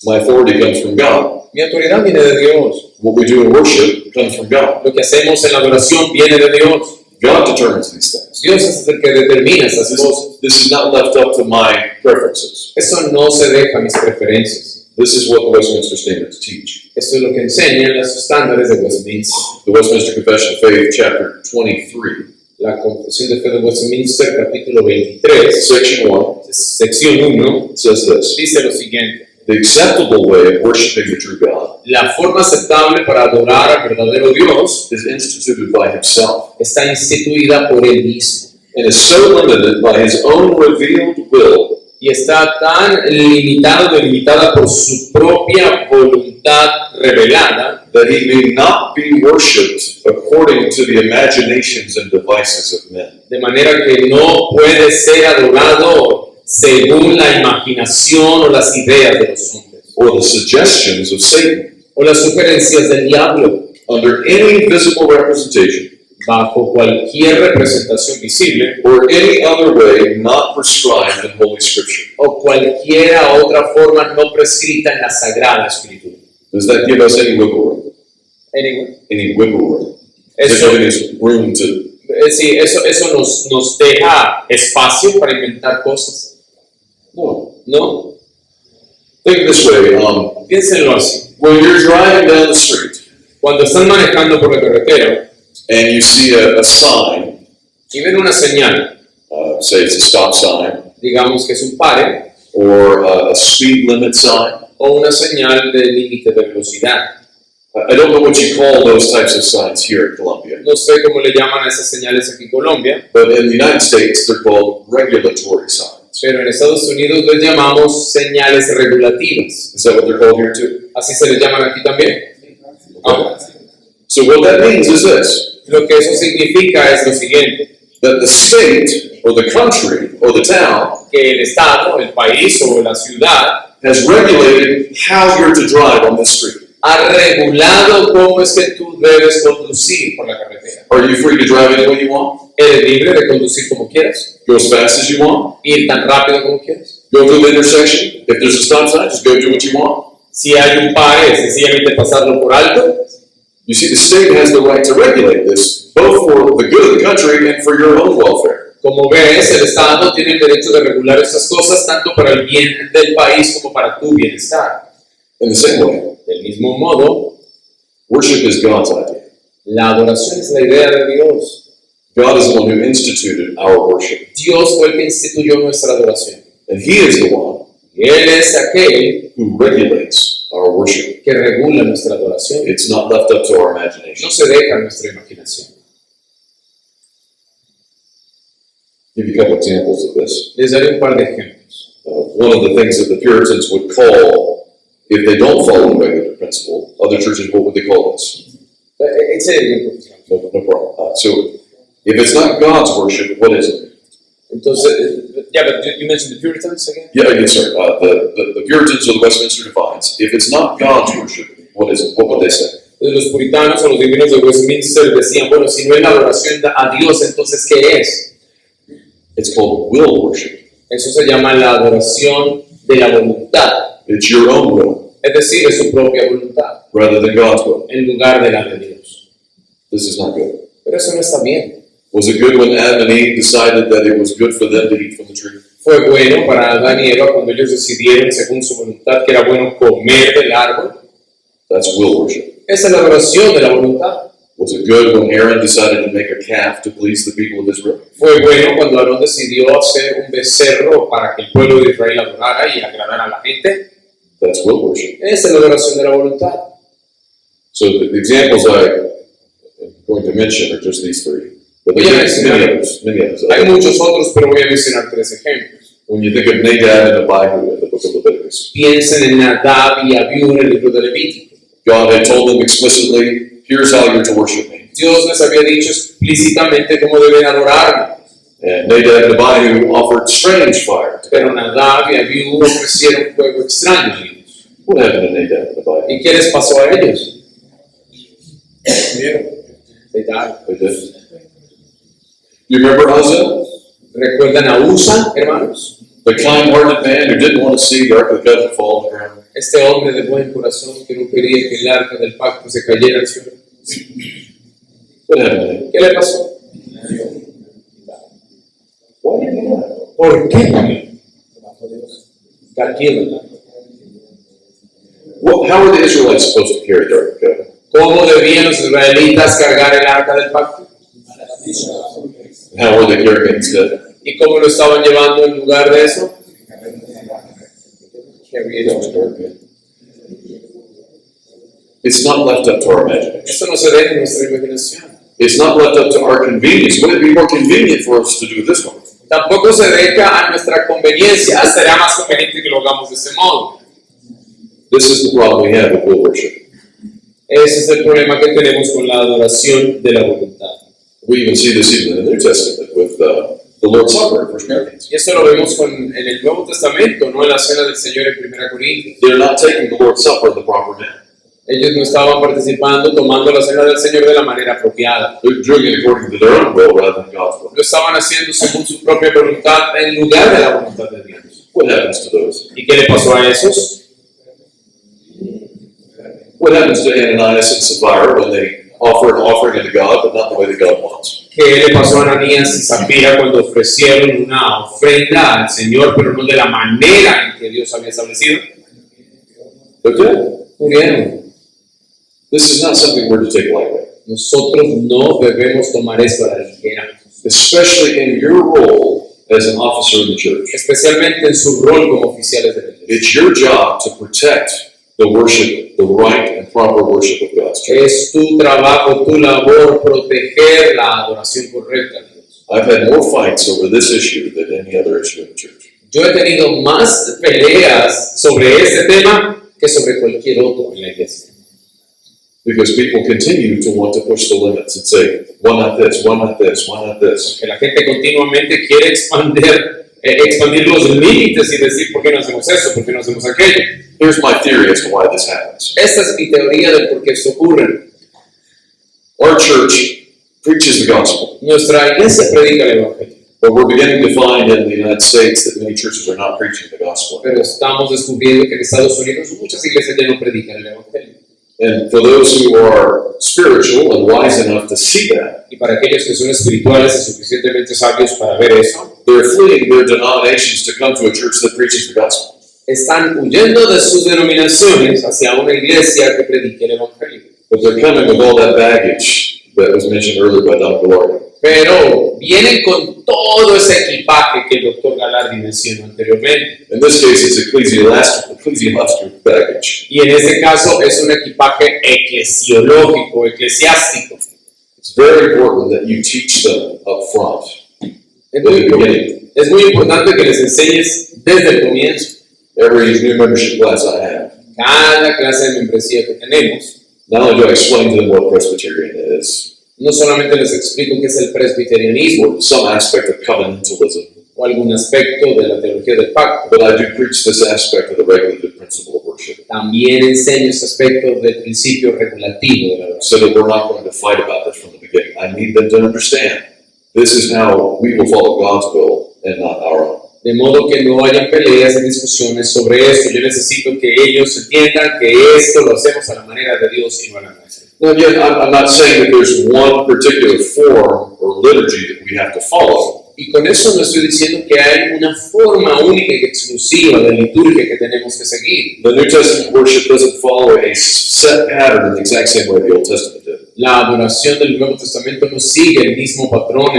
My authority comes from God. Mi autoridad viene de Dios. What we do in worship comes from God. Lo que hacemos en la adoración viene de Dios. God determines these things. Dios es el que determina esas cosas. This is not left up to my preferences. Eso no se deja a mis preferencias. This is what the Westminster Standards teach. Esto es lo que enseñan los estándares de Westminster. The Westminster Confession of Faith, chapter 23, La Confesión de Fe de Westminster, capítulo 23, section 1, sección 1, says this: dice lo siguiente. the acceptable way of worshiping the true God La forma aceptable para adorar al verdadero Dios is instituted by Himself está instituida por Él mismo and is so limited by His own revealed will y está tan delimitada por su propia voluntad revelada that He may not be worshipped according to the imaginations and devices of men. de manera que no puede ser adorado según la imaginación o las ideas de los hombres Or the suggestions of Satan. o las sugerencias del diablo. under any visible representation bajo cualquier representación visible or any other way not prescribed in Holy Scripture. o cualquiera otra forma no prescrita en la Sagrada Escritura. Does that give us any wiggle room? Anyway, Any wiggle room? eso, Does it give us room to? sí, eso nos deja espacio para inventar cosas, No. ¿no? Think of it this way. Piénsenlo así. When you're driving down the street Cuando están manejando por la carretera and you see a sign, y ven una señal, say it's a stop sign digamos que es un pare or a speed limit sign. o una señal de límite de velocidad. I don't know what you call those types of signs here in Colombia, No sé cómo le llaman a esas señales aquí en Colombia, but in the United States they're called regulatory signs. pero en Estados Unidos les llamamos señales regulativas. Is that what they're called here too? Así se les llaman aquí también. Ah, So what that means is this, Lo que eso significa es lo siguiente, that the state or the country or the town que el Estado, el país o la ciudad has regulated how you're to drive on this street. ha regulado cómo es que tú debes conducir por la carretera. Are you free to drive any way you want? Eres libre de conducir como quieras, Go as fast as you want? ir tan rápido como quieras. Go through the intersection? If there's a stop sign, just go do what you want? Si hay un pare, sencillamente pasarlo por alto. You see, the state has the right to regulate this, both for the good of the country and for your own welfare. Como ves, el Estado tiene el derecho de regular estas cosas tanto para el bien del país como para tu bienestar. In the same way, Del mismo modo, worship is God's idea. la adoración es la idea de Dios. God is the one who instituted our worship, Dios fue el que instituyó nuestra adoración. and He is the one Y Él es aquel who regulates our worship. que regula nuestra adoración. It's not left up to our imagination. No se deja a nuestra imaginación. Give you a couple examples of this. Les daré un par de ejemplos. One of the things that the Puritans would call, if they don't follow the regular principle, other churches, what would they call this? En serio. No problem. So, if it's not God's worship, what is it? Entonces, yeah, but you mentioned the Puritans again? Yeah, yes, sir. The Puritans or the Westminster Divines, if it's not God's worship, what is it? What would they say? Los puritanos o los divinos de Westminster decían, bueno, si no es la adoración a Dios, entonces ¿qué es? It's called will worship. Eso se llama la adoración de la voluntad. It's your own will, Es decir, es su propia voluntad, rather than God's will. en lugar de la de Dios. This is not good. Pero eso no está bien. Was it good when Adam and Eve decided that it was good for them to eat from the tree? Fue bueno para Adán y Eva cuando ellos decidieron, según su voluntad, que era bueno comer del árbol. That's will worship. Esa es la adoración de la voluntad. Was it good when Aaron decided to make a calf to please the people of Israel? Fue bueno cuando Aarón decidió hacer un becerro para que el pueblo de Israel adorara y agradara a la gente. That's will worship. Esa es la adoración de la voluntad. So the examples I'm going to mention are just these three. But Voy a there's mencionar- many others. Hay muchos otros, pero voy a mencionar 3 ejemplos. When you think of Nadab and Abihu in the book of Leviticus, Piensen en Nadab y Abiú en el libro de Levítico. God had told them explicitly, here's how you're to worship me. Dios les había dicho explícitamente cómo deben adorarme. And Nadab and Abihu offered strange fire to Pero God. Nadab y Abiú ofrecieron fuego extraño a Dios. What happened to Nadab and Abihu? ¿Y qué les pasó a ellos? They died. They did. You remember Uzzah? ¿Recuerdan a Usa, hermanos? The kind-hearted man who didn't want to see the Ark of the Covenant fall on the ground. Este hombre de buen corazón que no quería que el arca del pacto se cayera al suelo. What happened to him? ¿Qué le pasó? Why did he die? ¿Por qué? Got killed. How were the Israelites supposed to carry the Ark of the Covenant? ¿Cómo debían los israelitas cargar el arca del pacto? How were they carrying it instead? ¿Y cómo lo estaban llevando en lugar de eso? It's not left up to our imagination. Eso no se deja en nuestra imaginación. It's not left up to our convenience. Would it be more convenient for us to do it this way? Tampoco se deja a nuestra conveniencia. Será más conveniente que lo hagamos de ese modo. This is the problem we have with will worship. Ese es el problema que tenemos con la adoración de la voluntad. We even see this even in the New Testament with the Lord's Supper in 1 Corinthians. Y esto lo vemos en el Nuevo Testamento, no en la cena del Señor en 1 Corintios. They're not taking the Lord's Supper in the proper manner. Ellos no estaban participando, tomando la cena del Señor de la manera apropiada. They're doing it according to their own will rather than God's will. Lo estaban haciendo según su propia voluntad en lugar de la voluntad de Dios. What happens to those? ¿Y qué le pasó a esos? What happens to Ananias and Sapphira when they offer an offering unto God, but not the way that God wants? ¿Qué le pasó a Ananías y Zafira cuando ofrecieron una ofrenda al Señor, pero no de la manera en que Dios había establecido? They're dead. Murieron. This is not something we're to take lightly, Nosotros no debemos tomar esto a la ligera, especially in your role as an officer in the church. especialmente en su rol como oficiales de la iglesia. It's your job to protect the worship, the right and proper worship of God's church. Es tu trabajo, tu labor, proteger la adoración correcta de Dios. I've had more fights over this issue than any other issue in the church. Yo he tenido más peleas sobre este tema que sobre cualquier otro en la iglesia. Because people continue to want to push the limits and say, why not this, why not this, why not this? Que la gente continuamente quiere expandir los límites y decir, ¿por qué no hacemos eso? ¿Por qué no hacemos aquello? Here's my theory as to why this happens. Esta es mi teoría de por qué esto ocurre. Our church preaches the gospel, Nuestra iglesia predica el evangelio, but we're beginning to find in the United States that many churches are not preaching the gospel. pero estamos descubriendo que en Estados Unidos muchas iglesias ya no predican el evangelio. And for those who are spiritual and wise enough to see that, Y para aquellos que son espirituales y suficientemente sabios para ver eso, they're fleeing their denominations to come to a church that preaches the gospel. están huyendo de sus denominaciones hacia una iglesia que predique el evangelio. But they're coming with all that baggage that was mentioned earlier by Dr. Larkin. Pero vienen con todo ese equipaje que el doctor Galardi mencionó anteriormente. In this case, it's ecclesiastical baggage. Y en este caso es un equipaje eclesiástico. It's very important that you teach them up front, Es in muy, the beginning. es muy importante que les enseñes desde el comienzo. Every new membership class I have, Cada clase de membresía que tenemos, not only do I explain to them what Presbyterian is, no solamente les explico qué es el presbiterianismo or some aspect of covenantalism, o algún aspecto de la teología del pacto, but I do preach this aspect of the regulative principle of worship, también enseño ese aspecto del principio regulativo de la so adoración. that we're not going to fight about this from the beginning. I need them to understand this is how we will follow God's will and not our own. De modo que no haya peleas y discusiones sobre esto. Yo necesito que ellos entiendan que esto lo hacemos a la manera de Dios y no a la nuestra. Now, again, I'm not saying that there's one particular form or liturgy that we have to follow. Y con eso no estoy diciendo que hay una forma única y exclusiva de liturgia que tenemos que seguir. The New Testament worship doesn't follow a set pattern in the exact same way the Old Testament did. La adoración del Nuevo Testamento no sigue el mismo patrón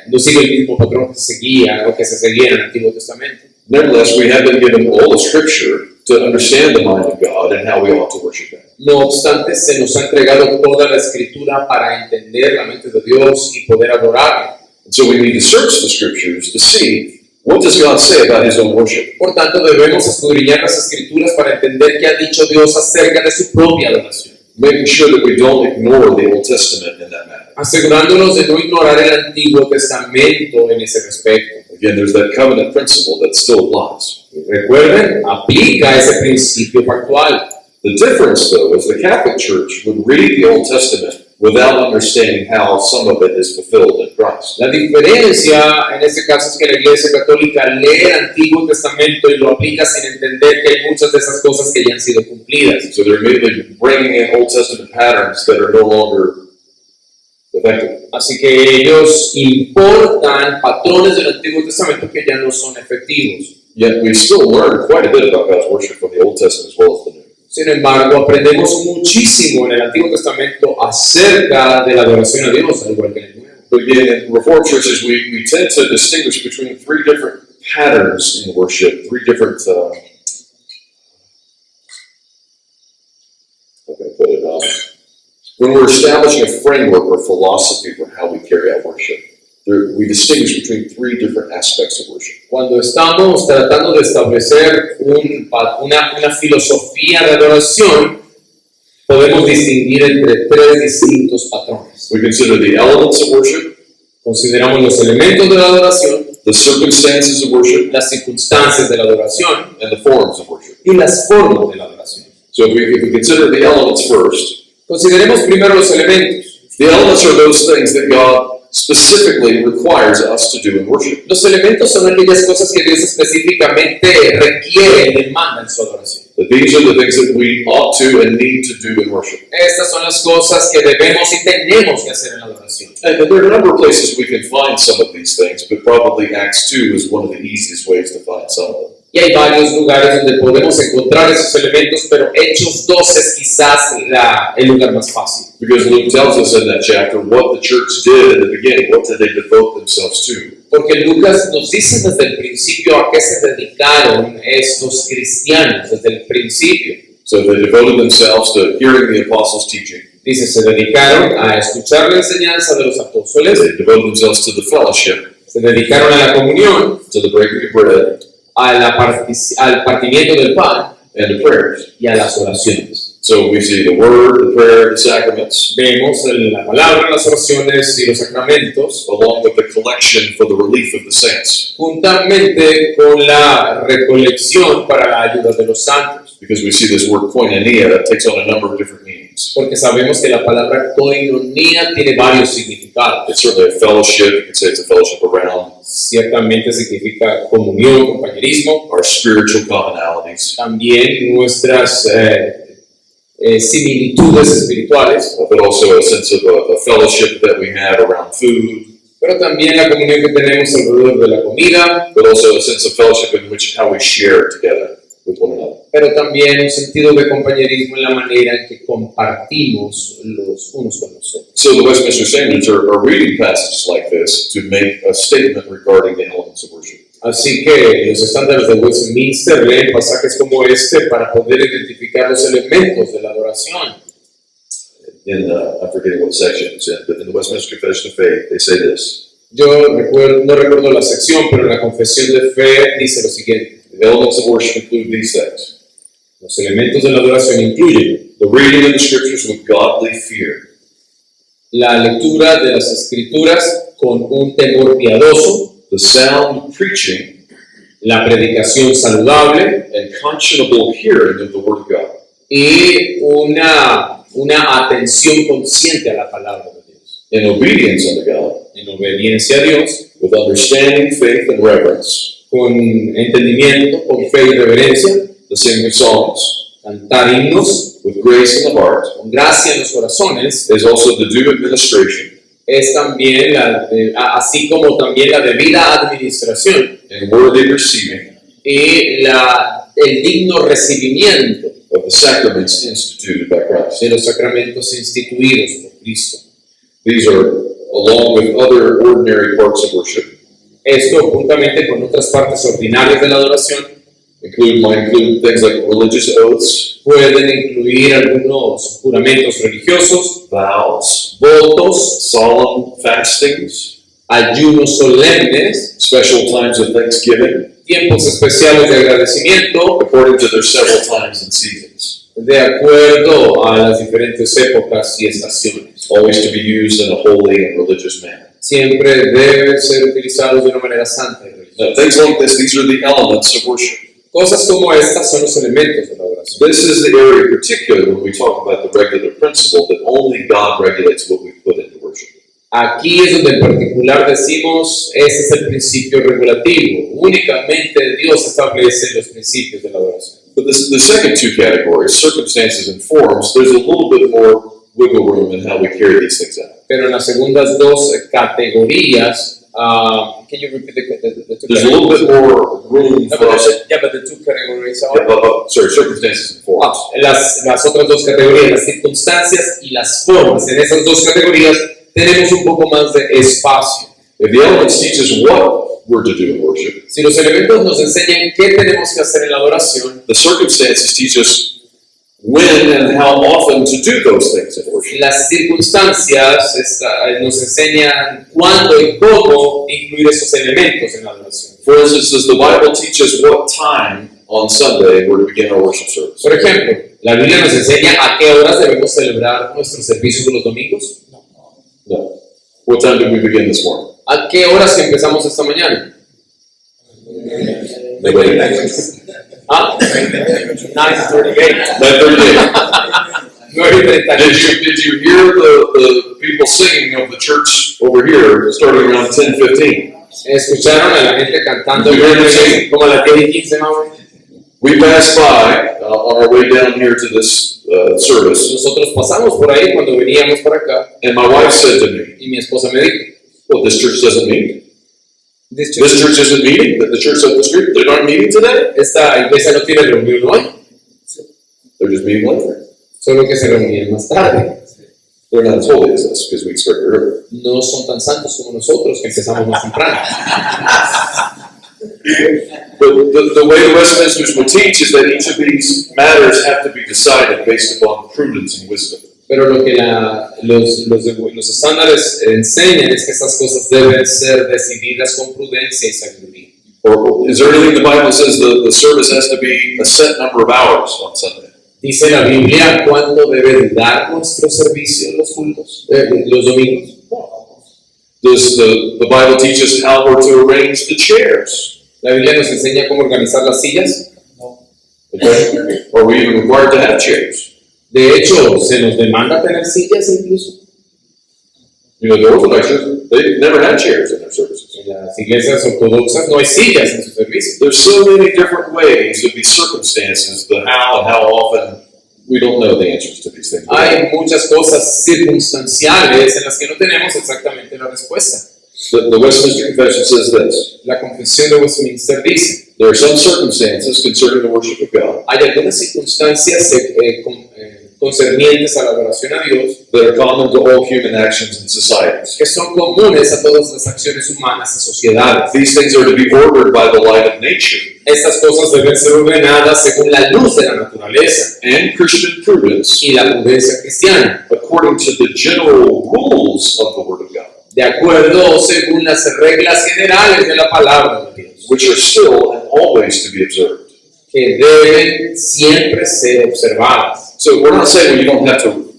no sigue el mismo patrón que seguía o que se seguía en el Antiguo Testamento. Nevertheless, we have been given all the Scripture to understand the mind of God and how we ought to worship Him. No obstante, se nos ha entregado toda la Escritura para entender la mente de Dios y poder adorarle. And so we need to search the Scriptures to see what does God say about His own worship. Por tanto, debemos escudriñar las Escrituras para entender qué ha dicho Dios acerca de su propia adoración, Making sure that we don't ignore the Old Testament in that matter. asegurándonos de no ignorar el Antiguo Testamento en ese respecto. Again, there's that covenant principle that still applies. Y recuerden, aplica ese principio factual. The difference, though, is the Catholic Church would read the Old Testament without understanding how some of it is fulfilled in Christ. La diferencia en este caso es que la Iglesia Católica lee el Antiguo Testamento y lo aplica sin entender que hay muchas de esas cosas que ya han sido cumplidas. So they're immediately bringing in Old Testament patterns that are no longer effective. Así que ellos importan patrones del Antiguo Testamento que ya no son efectivos. Yet we still learn quite a bit about God's worship from the Old Testament as well as the New. Sin embargo, aprendemos muchísimo en el Antiguo Testamento acerca de la adoración a Dios, al igual que en el Nuevo. But again, in Reformed churches, we tend to distinguish between three different patterns in worship, three different, how can I put it, when we're establishing a framework or philosophy for how we carry out worship, we distinguish between three different aspects of worship. Cuando estamos tratando de establecer una filosofía de adoración, podemos distinguir entre tres distintos patrones. We consider the elements of worship, Consideramos los elementos de la adoración, the circumstances of worship, las circunstancias de la adoración and the forms of worship. y las formas de la adoración. So if we consider the elements first, Consideremos primero los elementos. the elements are those things that God specifically requires us to do in worship. Los elementos son aquellas cosas que Dios específicamente requiere y demanda en su adoración. That these are the things that we ought to and need to do in worship. Estas son las cosas que debemos y tenemos que hacer en la adoración. And there are a number of places we can find some of these things, but probably Acts 2 is one of the easiest ways to find some of them. Y hay varios lugares donde podemos encontrar esos elementos, pero Hechos 2 es quizás el lugar más fácil. Because Luke tells us in that chapter what the church did in the beginning. What did they devote themselves to? Porque Lucas nos dice desde el principio a qué se dedicaron estos cristianos, desde el principio. So they devoted themselves to hearing the apostles' teaching. Dice, se dedicaron a escuchar la enseñanza de los apóstoles, They devoted themselves to the fellowship, se dedicaron a la comunión, to the breaking of bread, al partimiento del pan and to prayers. y a las oraciones. So we see the word, the prayer, the sacraments, Vemos la palabra, las oraciones y los sacramentos, along with the collection for the relief of the saints. juntamente con la recolección para la ayuda de los santos. Because we see this word koinonia that takes on a number of different meanings. Porque sabemos que la palabra koinonía tiene varios significados. It's certainly a fellowship. You can say it's a fellowship around Ciertamente significa comunión, compañerismo, our spiritual commonalities, también nuestras similitudes espirituales, but also a sense of a fellowship that we have around food, pero también la comunión que tenemos alrededor de la comida, but also a sense of fellowship in which how we share together with one another. pero también un sentido de compañerismo en la manera en que compartimos los unos con los otros. So the Westminster Standards are reading passages like this to make a statement regarding the elements of worship. Así que los estándares de Westminster leen pasajes como este para poder identificar los elementos de la adoración. I'm forgetting what section it's in, but in the Westminster Confession of Faith, they say this. No recuerdo la sección, pero en la confesión de fe dice lo siguiente. The elements of worship include these things. Los elementos de la adoración incluyen The reading of the scriptures with godly fear, la lectura de las escrituras con un temor piadoso, the sound preaching la predicación saludable and conscionable hearing of the Word of God. y una atención consciente a la palabra de Dios. In obedience unto God, En obediencia a Dios, with understanding, faith, and reverence, con entendimiento, con fe y reverencia, the singing of songs, cantar himnos, with grace in the heart, con gracia en los corazones, is also the due administration es también así como también la debida administración and worthy receiving y el digno recibimiento of the sacraments instituted by Christ. de los sacramentos instituidos por Cristo. These are, along with other ordinary parts of worship, Esto, juntamente con otras partes ordinarias de la adoración, might include things like religious oaths, pueden incluir algunos juramentos religiosos, vows, votos, solemn fastings, ayunos solemnes, special times of thanksgiving, tiempos especiales de agradecimiento, according to their several times and seasons, de acuerdo a las diferentes épocas y estaciones. always to be used in a holy and religious manner. Siempre deben ser utilizados de una manera santa y Now, religiosa. things like this, these are the elements of worship. Cosas como estas son los elementos de la adoración. This is the area particularly when we talk about the regulative principle that only God regulates what we put into worship. Aquí es donde en particular decimos, ese es el principio regulativo. Únicamente Dios establece los principios de la adoración. But the second two categories, circumstances and forms, there's a little bit more wiggle room in how we carry these things out. Pero en las segundas dos categorías, can you repeat the two There's a little bit more room No, for but us. the two categories are... Circumstances and forms. Las otras dos categorías, las circunstancias y las formas. En esas dos categorías tenemos un poco más de espacio. If the elements teach us what we're to do in worship, Si los elementos nos enseñan qué tenemos que hacer en la adoración, the circumstances teach us when and how often to do those things in worship. las circunstancias nos enseñan cuándo y cómo incluir esos elementos en la adoración. For instance, does the Bible teach us what time on Sunday we're to begin our worship service? Por ejemplo, ¿la Biblia nos enseña a qué horas debemos celebrar nuestros servicios de los domingos? No. What time did we begin this morning? ¿A qué horas empezamos esta mañana? ¿Ah? 9:38. 9:38. 9:38. Did you hear the people singing of the church over here starting around 10:15? Escucharon a la gente cantando como a las 10:15 más o menos. We passed by on our way down here to this service, Nosotros pasamos por ahí cuando veníamos para acá and my wife said to me, y mi esposa me dijo, "Well, this church doesn't meet. "This This church isn't meeting. The church up the street, they're not meeting today. esta iglesia no tiene reunión hoy, They're just meeting later. solo que se reunían más tarde. They're not as holy as us because we started early." No son tan santos como nosotros que empezamos más temprano. But the way the Westminsters would teach is that each of these matters have to be decided based upon prudence and wisdom. Pero lo que los estándares enseñan es que estas cosas deben ser decididas con prudencia y sabiduría. Or is there anything in the Bible that says the service has to be a set number of hours on Sunday? Dice la Biblia cuánto debe durar nuestro servicio en los cultos, los domingos. Does the Bible teach us how we're to arrange the chairs? La Biblia nos enseña cómo organizar las sillas. Okay. Are we even required to have chairs? De hecho, se nos demanda tener sillas incluso. You know, the Orthodox Church, they never had chairs in their services. En las iglesias ortodoxas no hay sillas en sus servicios. There's so many different ways of these circumstances, the how and how often, we don't know the answers to these things. Hay muchas cosas circunstanciales en las que no tenemos exactamente la respuesta. The Westminster Confession says this: La Confesión de Westminster dice, there are some circumstances concerning the worship of God hay algunas circunstancias concernientes a la adoración a Dios that are common to all human actions and societies. que son comunes a todas las acciones humanas y sociedades. These things are to be ordered by the light of nature, Estas cosas deben ser ordenadas según la luz de la naturaleza and Christian prudence y la prudencia cristiana, according to the general rules of the Word of God, de acuerdo según las reglas generales de la palabra de Dios, which are still and always to be observed. que deben siempre ser observadas. So we're not saying you don't have to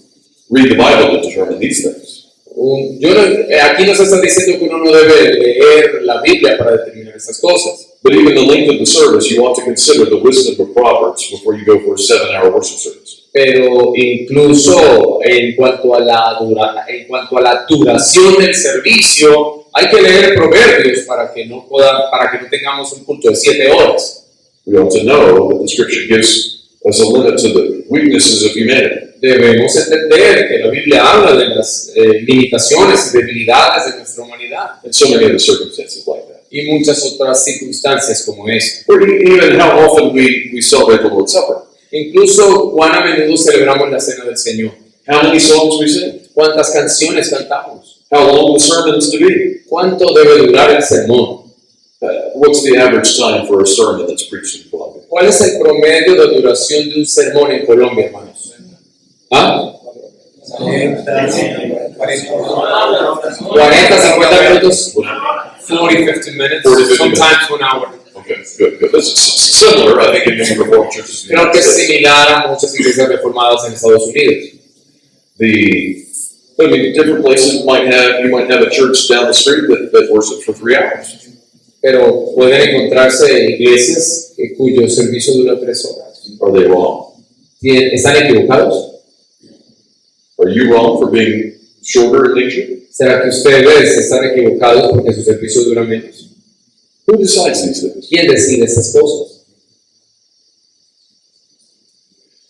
read the Bible to determine these things. Aquí nos están diciendo que uno no debe leer la Biblia para determinar estas cosas. But even the length of the service, you want to consider the wisdom of Proverbs before you go for a 7-hour worship service. Pero incluso en cuanto a la duración del servicio, hay que leer Proverbios para que no tengamos un culto de 7 horas. We ought to know that the Scripture gives us a limit to the weaknesses of humanity. Debemos entender que la Biblia habla de las limitaciones y debilidades de nuestra humanidad And so many other circumstances like that. y muchas otras circunstancias como esta. Or even how often we celebrate the Lord's Supper. Incluso cuán a menudo celebramos la cena del Señor, How many songs we sing. cuántas canciones cantamos, How long the sermon is to be. cuánto debe durar el sermón, What's the average time for a sermon that's preached in Colombia? cuál es el promedio de duración de un sermón en Colombia, hermanos. ¿Ah? 40, 50 minutos, 40, 50 minutes, 40, 50 sometimes 1 hour. Okay, good. This is similar, I think, in many Reformed churches. in the Creo que United es States. similar a muchas iglesias reformadas en Estados Unidos. Different places you might have a church down the street that worships for 3 hours. Pero pueden encontrarse iglesias cuyo servicio dura 3 horas. Are they wrong? ¿Están equivocados? Are you wrong for being shorter in nature? ¿Será que ustedes están equivocados porque su servicio dura menos? Who decides these things? ¿Quién decide estas cosas?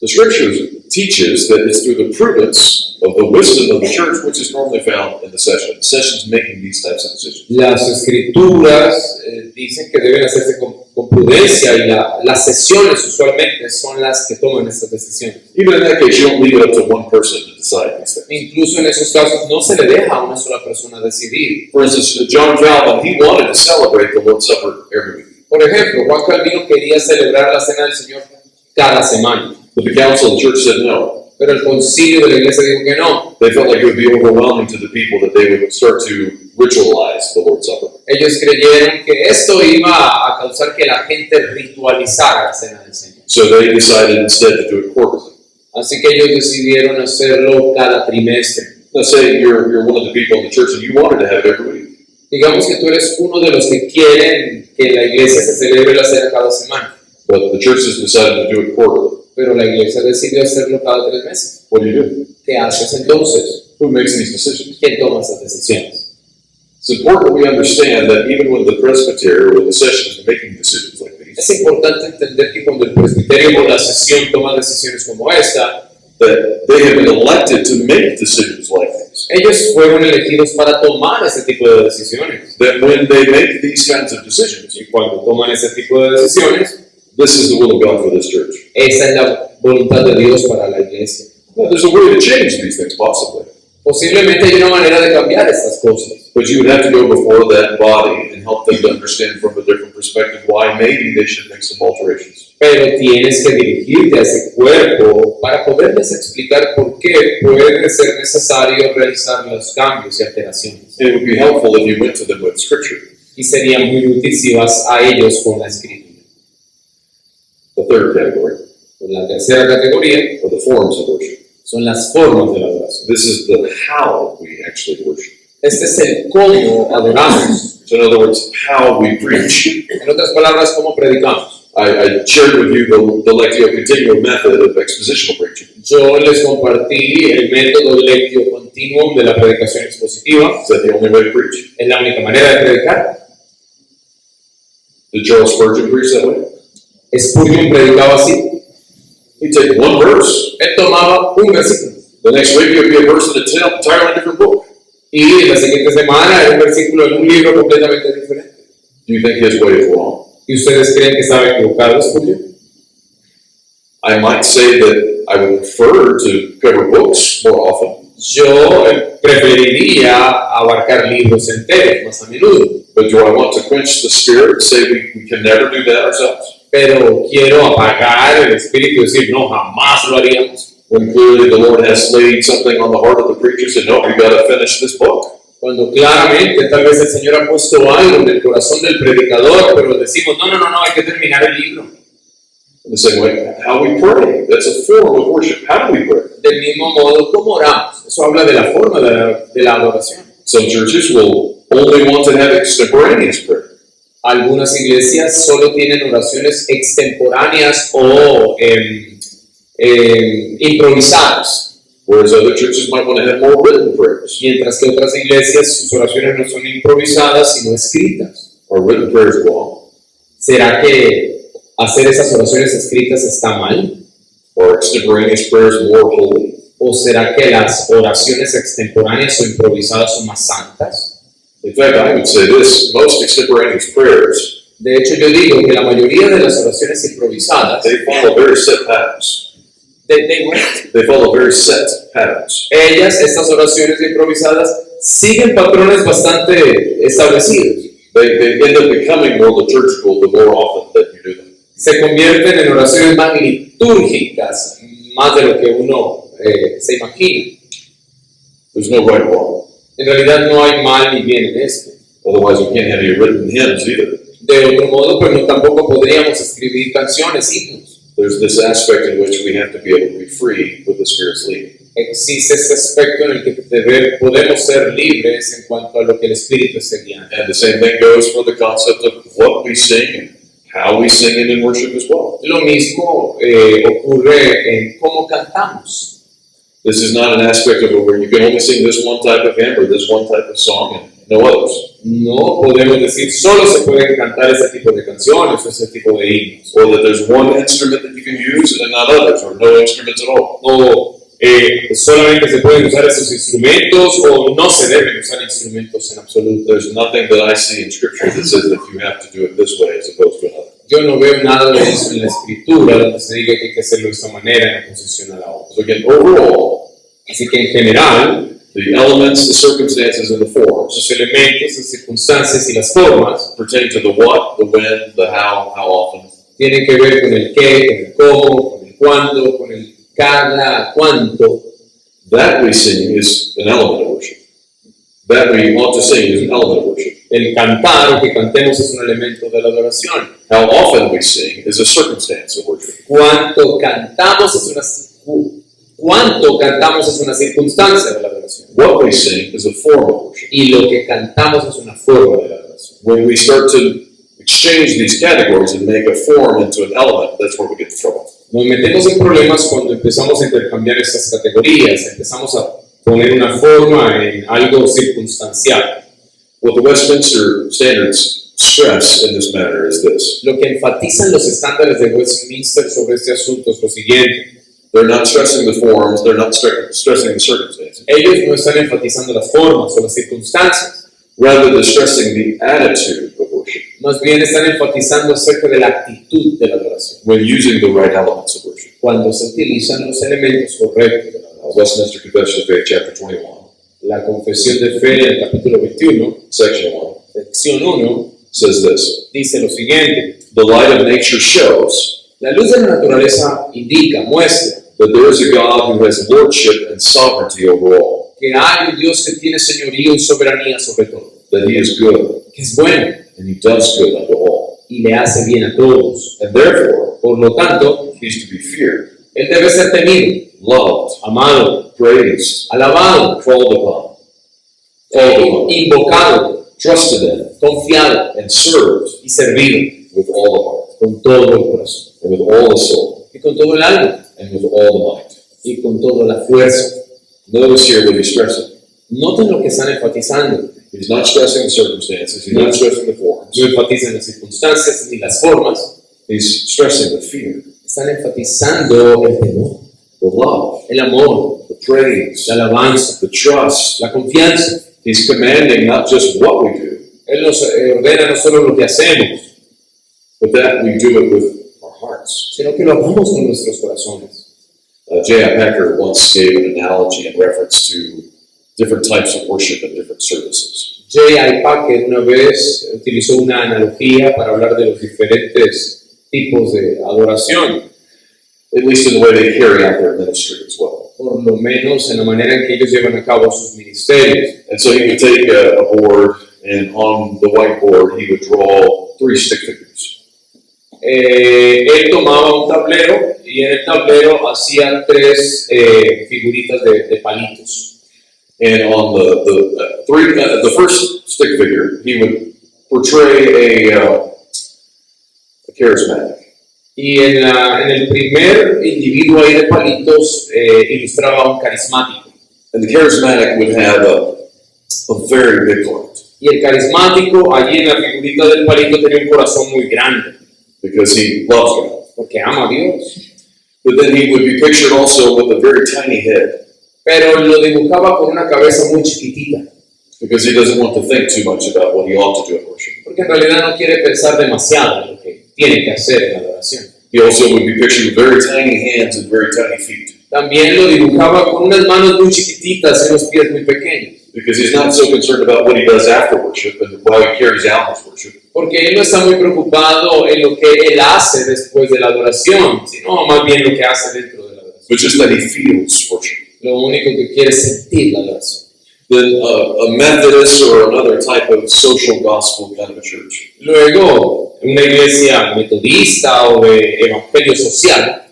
The Scriptures teaches that it's through the prudence of the wisdom of the church, which is normally found in the session. The session's making these types of decisions. Las escrituras dicen que deben hacerse con prudencia y las sesiones usualmente son las que toman estas decisiones. Even in that case, you don't leave it up to one person to decide these things. Incluso en esos casos no se le deja a una sola persona decidir. For instance, John Calvin, he wanted to celebrate the Lord's Supper every week. Por ejemplo, Juan Calvino quería celebrar la Cena del Señor cada semana, But the council of the church said no. pero el concilio de la iglesia dijo que no. They felt like it would be overwhelming to the people that they would start to ritualize the Lord's Supper. Ellos creyeron que esto iba a causar que la gente ritualizara la Cena del Señor. So they decided instead to do it quarterly. Así que ellos decidieron hacerlo cada trimestre. Now say you're one of the people in the church and you wanted to have it every week. Digamos que tú eres uno de los que quieren que la iglesia se celebre la cena cada semana. But the church has decided to do it quarterly. pero la iglesia decidió hacerlo cada 3 meses. What do you do? ¿Qué haces entonces? Who makes these decisions? ¿Quién toma esas decisiones? It's important we understand that even when the presbytery or the session is making decisions like these, Es importante entender que cuando el presbiterio o la sesión toma decisiones como esta, that they have been elected to make decisions like these. ellos fueron elegidos para tomar ese tipo de decisiones. That when they make these kinds of decisions, Y cuando toman ese tipo de decisiones, this is the will of God for this church. esa es la voluntad de Dios para la iglesia. Now, there's a way to change these things, possibly. Posiblemente hay una manera de cambiar estas cosas, But you would have to go before that body and help them to understand from a different perspective why maybe they should make some alterations. pero tienes que dirigirte a ese cuerpo para poderles explicar por qué puede ser necesario realizar los cambios y alteraciones. It would be helpful if you went to them with scripture. Y sería muy útil si vas a ellos con la escritura. The third category La tercera categoría are the forms of worship. son las formas de la adoración. This is the how we actually worship. Este es el cómo adoramos. So in other words, how we preach. En otras palabras, cómo predicamos. I shared with you the Lectio Continuum method of expositional preaching. Yo les compartí el método Lectio Continuum de la predicación expositiva. Is that the only way to preach? Es la única manera de predicar. Did Charles Spurgeon preach that way? Spurgeon predicaba así. He'd take one verse. Él tomaba un versículo. The next week it would be a verse in an entirely different book. Y la siguiente semana era un versículo en un libro completamente diferente. Do you think his way is wrong? ¿Y ustedes creen que estaba equivocado Spurgeon? I might say that I would prefer to cover books more often, Yo preferiría abarcar libros enteros más a menudo, but do I want to quench the spirit and say we can never do that ourselves? pero quiero apagar el espíritu y decir, no, jamás lo haríamos. When clearly the Lord has laid something on the heart of the preachers and no, you got to finish this book. Cuando claramente tal vez el Señor ha puesto algo en el corazón del predicador, pero decimos, no, hay que terminar el libro. In the same way, how we pray, that's a form of worship. How do we pray? Del mismo modo, ¿cómo oramos? Eso habla de la forma de la adoración. Some churches will only want to have extemporaneous prayer. Algunas iglesias solo tienen oraciones extemporáneas o improvisadas, Whereas other churches might want to have more written prayers. mientras que otras iglesias sus oraciones no son improvisadas sino escritas. Are written prayers wrong? ¿Será que hacer esas oraciones escritas está mal? Are extemporaneous prayers more holy? ¿O será que las oraciones extemporáneas o improvisadas son más santas? In fact, I would say this, most extemporaneous prayers, De hecho, yo digo que la mayoría de las oraciones improvisadas, they follow very set patterns. They follow very set patterns. estas oraciones improvisadas, siguen patrones bastante establecidos. They end up becoming more liturgical the more often that you do them. Se convierten en oraciones más litúrgicas, más de lo que uno se imagina. There's no right or wrong. En realidad no hay mal ni bien en esto. Otherwise, we can't have any written hymns either. De otro modo, pues no, tampoco podríamos escribir canciones, himnos. There's this aspect in which we have to be able to be free with the Spirit's leading. Existe ese aspecto en el que podemos ser libres en cuanto a lo que el Espíritu esté guiando. And the same thing goes for the concept of what we sing and how we sing it in worship as well. Lo mismo ocurre en cómo cantamos. This is not an aspect of it where you can only sing this one type of hymn or this one type of song and no others. No podemos decir solo se pueden cantar ese tipo de canciones o ese tipo de himnos. Or that there's one instrument that you can use and not others, or no instruments at all. O solamente se pueden usar esos instrumentos o no se deben usar instrumentos en absoluto. There's nothing that I see in Scripture that says that you have to do it this way as opposed to another. Yo no veo nada de eso en la Escritura donde se diga que hay que hacerlo de esta manera en oposición a la otra. So again, overall, Así que en general, the elements, the circumstances, and the forms los elementos, las circunstancias y las formas pertain to the what, the when, the how often. tienen que ver con el qué, con el cómo, con el cuándo, con el cada, cuánto. That we sing is an element of worship. That we ought to sing is an element of worship. El cantar o que cantemos es un elemento de la adoración. How often we sing is a circumstance of worship. Cuánto cantamos es una circunstancia de la adoración. What we sing is a form of worship. Y lo que cantamos es una forma de la adoración. When we start to exchange these categories and make a form into an element, that's where we get in trouble. Nos metemos en problemas cuando empezamos a intercambiar estas categorías, empezamos a poner una forma en algo circunstancial. What the Westminster Standards stress in this matter is this. Lo que enfatizan los estándares de Westminster sobre este asunto es lo siguiente. They're not stressing the forms, they're not stressing the circumstances. Ellos no están enfatizando las formas o las circunstancias, Rather, they're stressing the attitude of worship más bien están enfatizando acerca de la actitud de la adoración, when using the right elements of worship. cuando se utilizan los elementos correctos de la adoración. Westminster Confession of Faith, chapter 21, La confesión de fe, en el capítulo 21, section 1, sección 1, says this. dice lo siguiente. The light of nature shows La luz de la naturaleza indica, muestra, that there is a God who has lordship and sovereignty over all, que hay un Dios que tiene señorío y soberanía sobre todo, that he is good, que es bueno and he does good unto all. y le hace bien a todos. And therefore, Por lo tanto, he's to be feared, Él debe ser temido, loved, amado, praised, alabado, called upon, invocado, trusted in, confiado and served y servido with all the heart, con todo el corazón and with all the soul, y con todo el alma and with all the might. y con toda la fuerza. Notice here what he's stressing. Noten lo que están enfatizando. He's not stressing the circumstances, he's not stressing the forms, No enfatizan las circunstancias ni las formas, he's stressing the fear, están enfatizando el temor, the love, el amor, the praise, la alabanza, the trust. la confianza. He's commanding not just what we do, Él nos ordena no solo lo que hacemos, but that we do it with our hearts. sino que lo hagamos con nuestros corazones. J.I. Packer once gave an analogy in reference to different types of worship and different services. J.I. Packer una vez utilizó una analogía para hablar de los diferentes tipos de adoración, At least in the way they carry out their ministry as well. por lo menos en la manera en que ellos llevan a cabo sus ministerios. And so he would take a board, and on the whiteboard he would draw 3 stick figures. Él tomaba un tablero y en el tablero hacía 3 figuritas de palitos. And on the first stick figure, he would portray a charismatic. Y en el primer individuo ahí de palitos ilustraba a un carismático. And the charismatic would have a very big heart, Y el carismático allí en la figurita del palito tenía un corazón muy grande, because he loves God. porque ama a Dios. But then he would be pictured also with a very tiny head, Pero lo dibujaba con una cabeza muy chiquitita, because he doesn't want to think too much about what he ought to do in worship. porque en realidad no quiere pensar demasiado en lo que tiene que hacer en la adoración. He also would be pictured with very tiny hands and very tiny feet, También lo dibujaba con unas manos muy chiquititas y unos pies muy pequeños, because he's not so concerned about what he does after worship and how he carries out his worship, porque él no está muy preocupado en lo que él hace después de la adoración, sino más bien lo que hace dentro de la adoración. but just that he feels worship. Lo único que quiere es sentir la adoración. Then a Methodist or another type of social gospel kind of a church Luego, una iglesia metodista o de evangelio social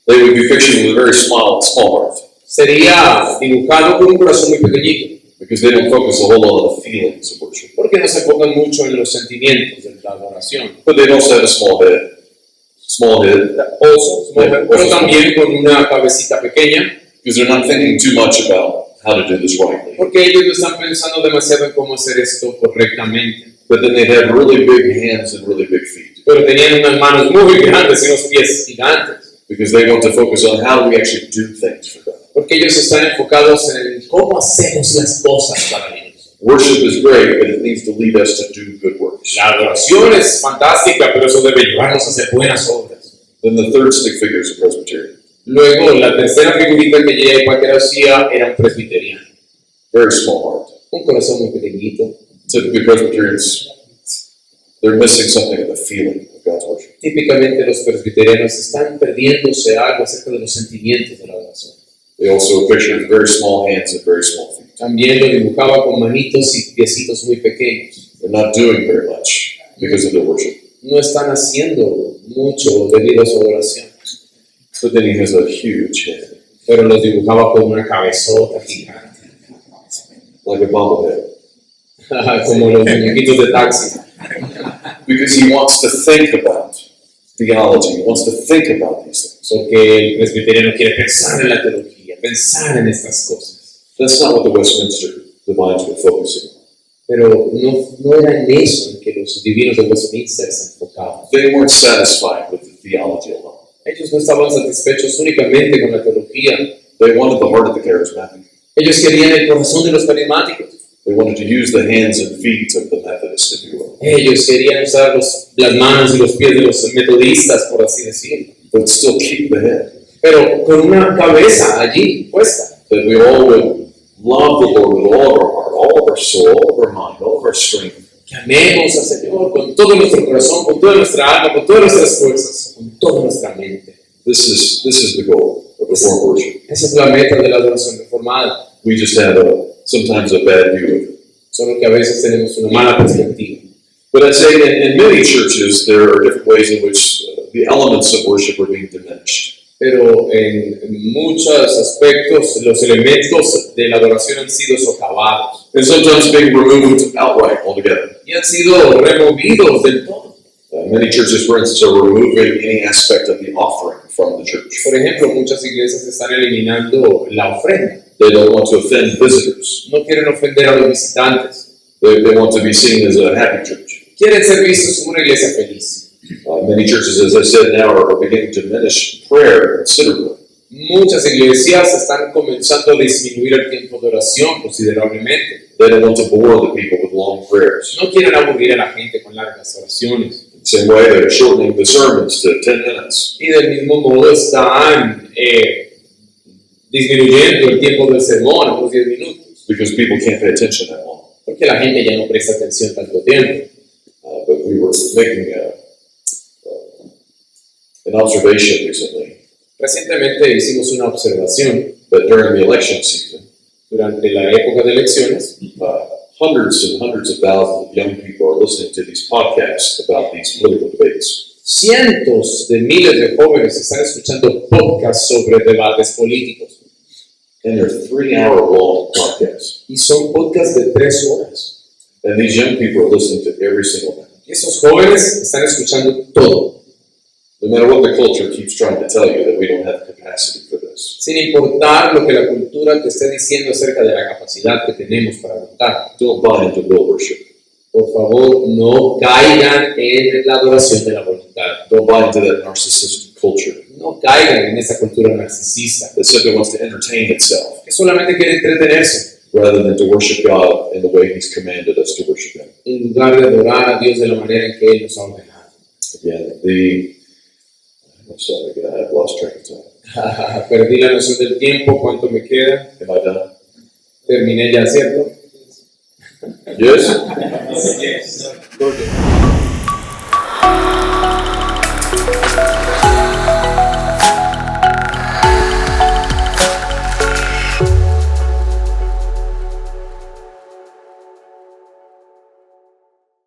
they would be pictured with a very small heart, sería dibujado con un corazón muy pequeñito, because they don't focus a whole lot on the feelings of worship. porque no se enfocan mucho en los sentimientos de la adoración. But they also have a small head. Small head, Pero también con una cabecita pequeña, because they're not thinking too much about how to do this rightly. porque ellos no están pensando demasiado en cómo hacer esto correctamente. But then they have really big hands and really big feet, Pero tenían unas manos muy grandes y unos pies gigantes, because they want to focus on how do we actually do things for God. porque ellos están enfocados en cómo hacemos las cosas para Dios. Worship is great, but it needs to lead us to do good works. La adoración es fantástica, pero eso debe llevarnos a hacer buenas obras. Then the third stick figure is a Presbyterian. Luego, la tercera figurita que J.I. Packer hacía era un presbiteriano. Very small heart. Un corazón muy pequeñito. Typically Presbyterians, they're missing something of the feeling of God's worship. Típicamente los presbiterianos están perdiéndose algo acerca de los sentimientos de la adoración. They also picture very small hands and very small feet. También lo dibujaba con manitos y piecitos muy pequeños. They're not doing very much because of their worship. No están haciendo mucho debido a su adoración, But then he has a huge head, pero los dibujaba con una cabezota gigante, like a bobblehead. como los muñequitos de taxi. Because he wants to think about theology. He wants to think about these things. Porque el presbiteriano quiere pensar en la teología, pensar en estas cosas. That's not what the Westminster divines were focusing on. Pero no era en eso en que los divinos de Westminster se enfocaban. They weren't satisfied with the theology alone. Ellos no estaban satisfechos únicamente con la teología. They wanted the heart of the charismatic. Ellos querían el corazón de los carismáticos. They wanted to use the hands and feet of the Methodists, if you will. Ellos querían usar las manos y los pies de los metodistas, por así decirlo. But still keep the head. Pero con una cabeza allí puesta. That we all would love the Lord with all of our heart, all of our soul, all of our mind, all of our strength. Que amemos al Señor con todo nuestro corazón, con toda nuestra alma, con todas nuestras fuerzas, con toda nuestra mente. This is the goal of Reformed worship. Esa es la meta de la adoración reformada. We just have sometimes a bad view of it. Solo que a veces tenemos una mala perspectiva. But I'd say in many churches there are different ways in which the elements of worship are being diminished. Pero en muchos aspectos los elementos de la adoración han sido socavados And sometimes being removed outright altogether. y han sido removidos del todo. Many churches, for instance, are removing any aspect of the offering from the church. Por ejemplo, muchas iglesias están eliminando la ofrenda. They don't want to offend visitors. No quieren ofender a los visitantes. They want to be seen as a happy church. Quieren ser vistos como una iglesia feliz. Many churches, as I said now, are beginning to diminish prayer considerably. Muchas iglesias están comenzando a disminuir el tiempo de oración considerablemente. They don't want to bore the people with long prayers. No quieren aburrir a la gente con largas oraciones. Same way, they're shortening the sermons to 10 minutes. Y del mismo modo están disminuyendo el tiempo del sermón a unos 10 minutos. Because people can't pay attention that long. Porque la gente ya no presta atención tanto tiempo. But we were making an observation recently Recientemente hicimos una observación that during the election season, durante la época de elecciones. hundreds and hundreds of thousands of young people are listening to these podcasts about these political debates. Cientos de miles de jóvenes están escuchando podcasts sobre debates políticos. And they're 3-hour-long podcasts. Y son podcasts de 3 horas. And these young people are listening to every single one. Y esos jóvenes están escuchando todo. No matter what the culture keeps trying to tell you that we don't have capacity for this. Sin importar lo que la cultura te esté diciendo acerca de la capacidad que tenemos para adorar. Don't buy into will worship. Por favor, no caigan en la adoración de la voluntad. Don't buy into that narcissistic culture No caigan en esa cultura narcisista that simply wants to entertain itself que solamente quiere entretenerse rather than to worship God in the way He's commanded us to worship Him. en lugar de adorar a Dios de la manera en que Él nos ha ordenado. Again, I've lost track of time. Perdí la noción del tiempo. ¿Cuánto me queda? Am I done? Terminé ya, ¿cierto? Yes? Yes.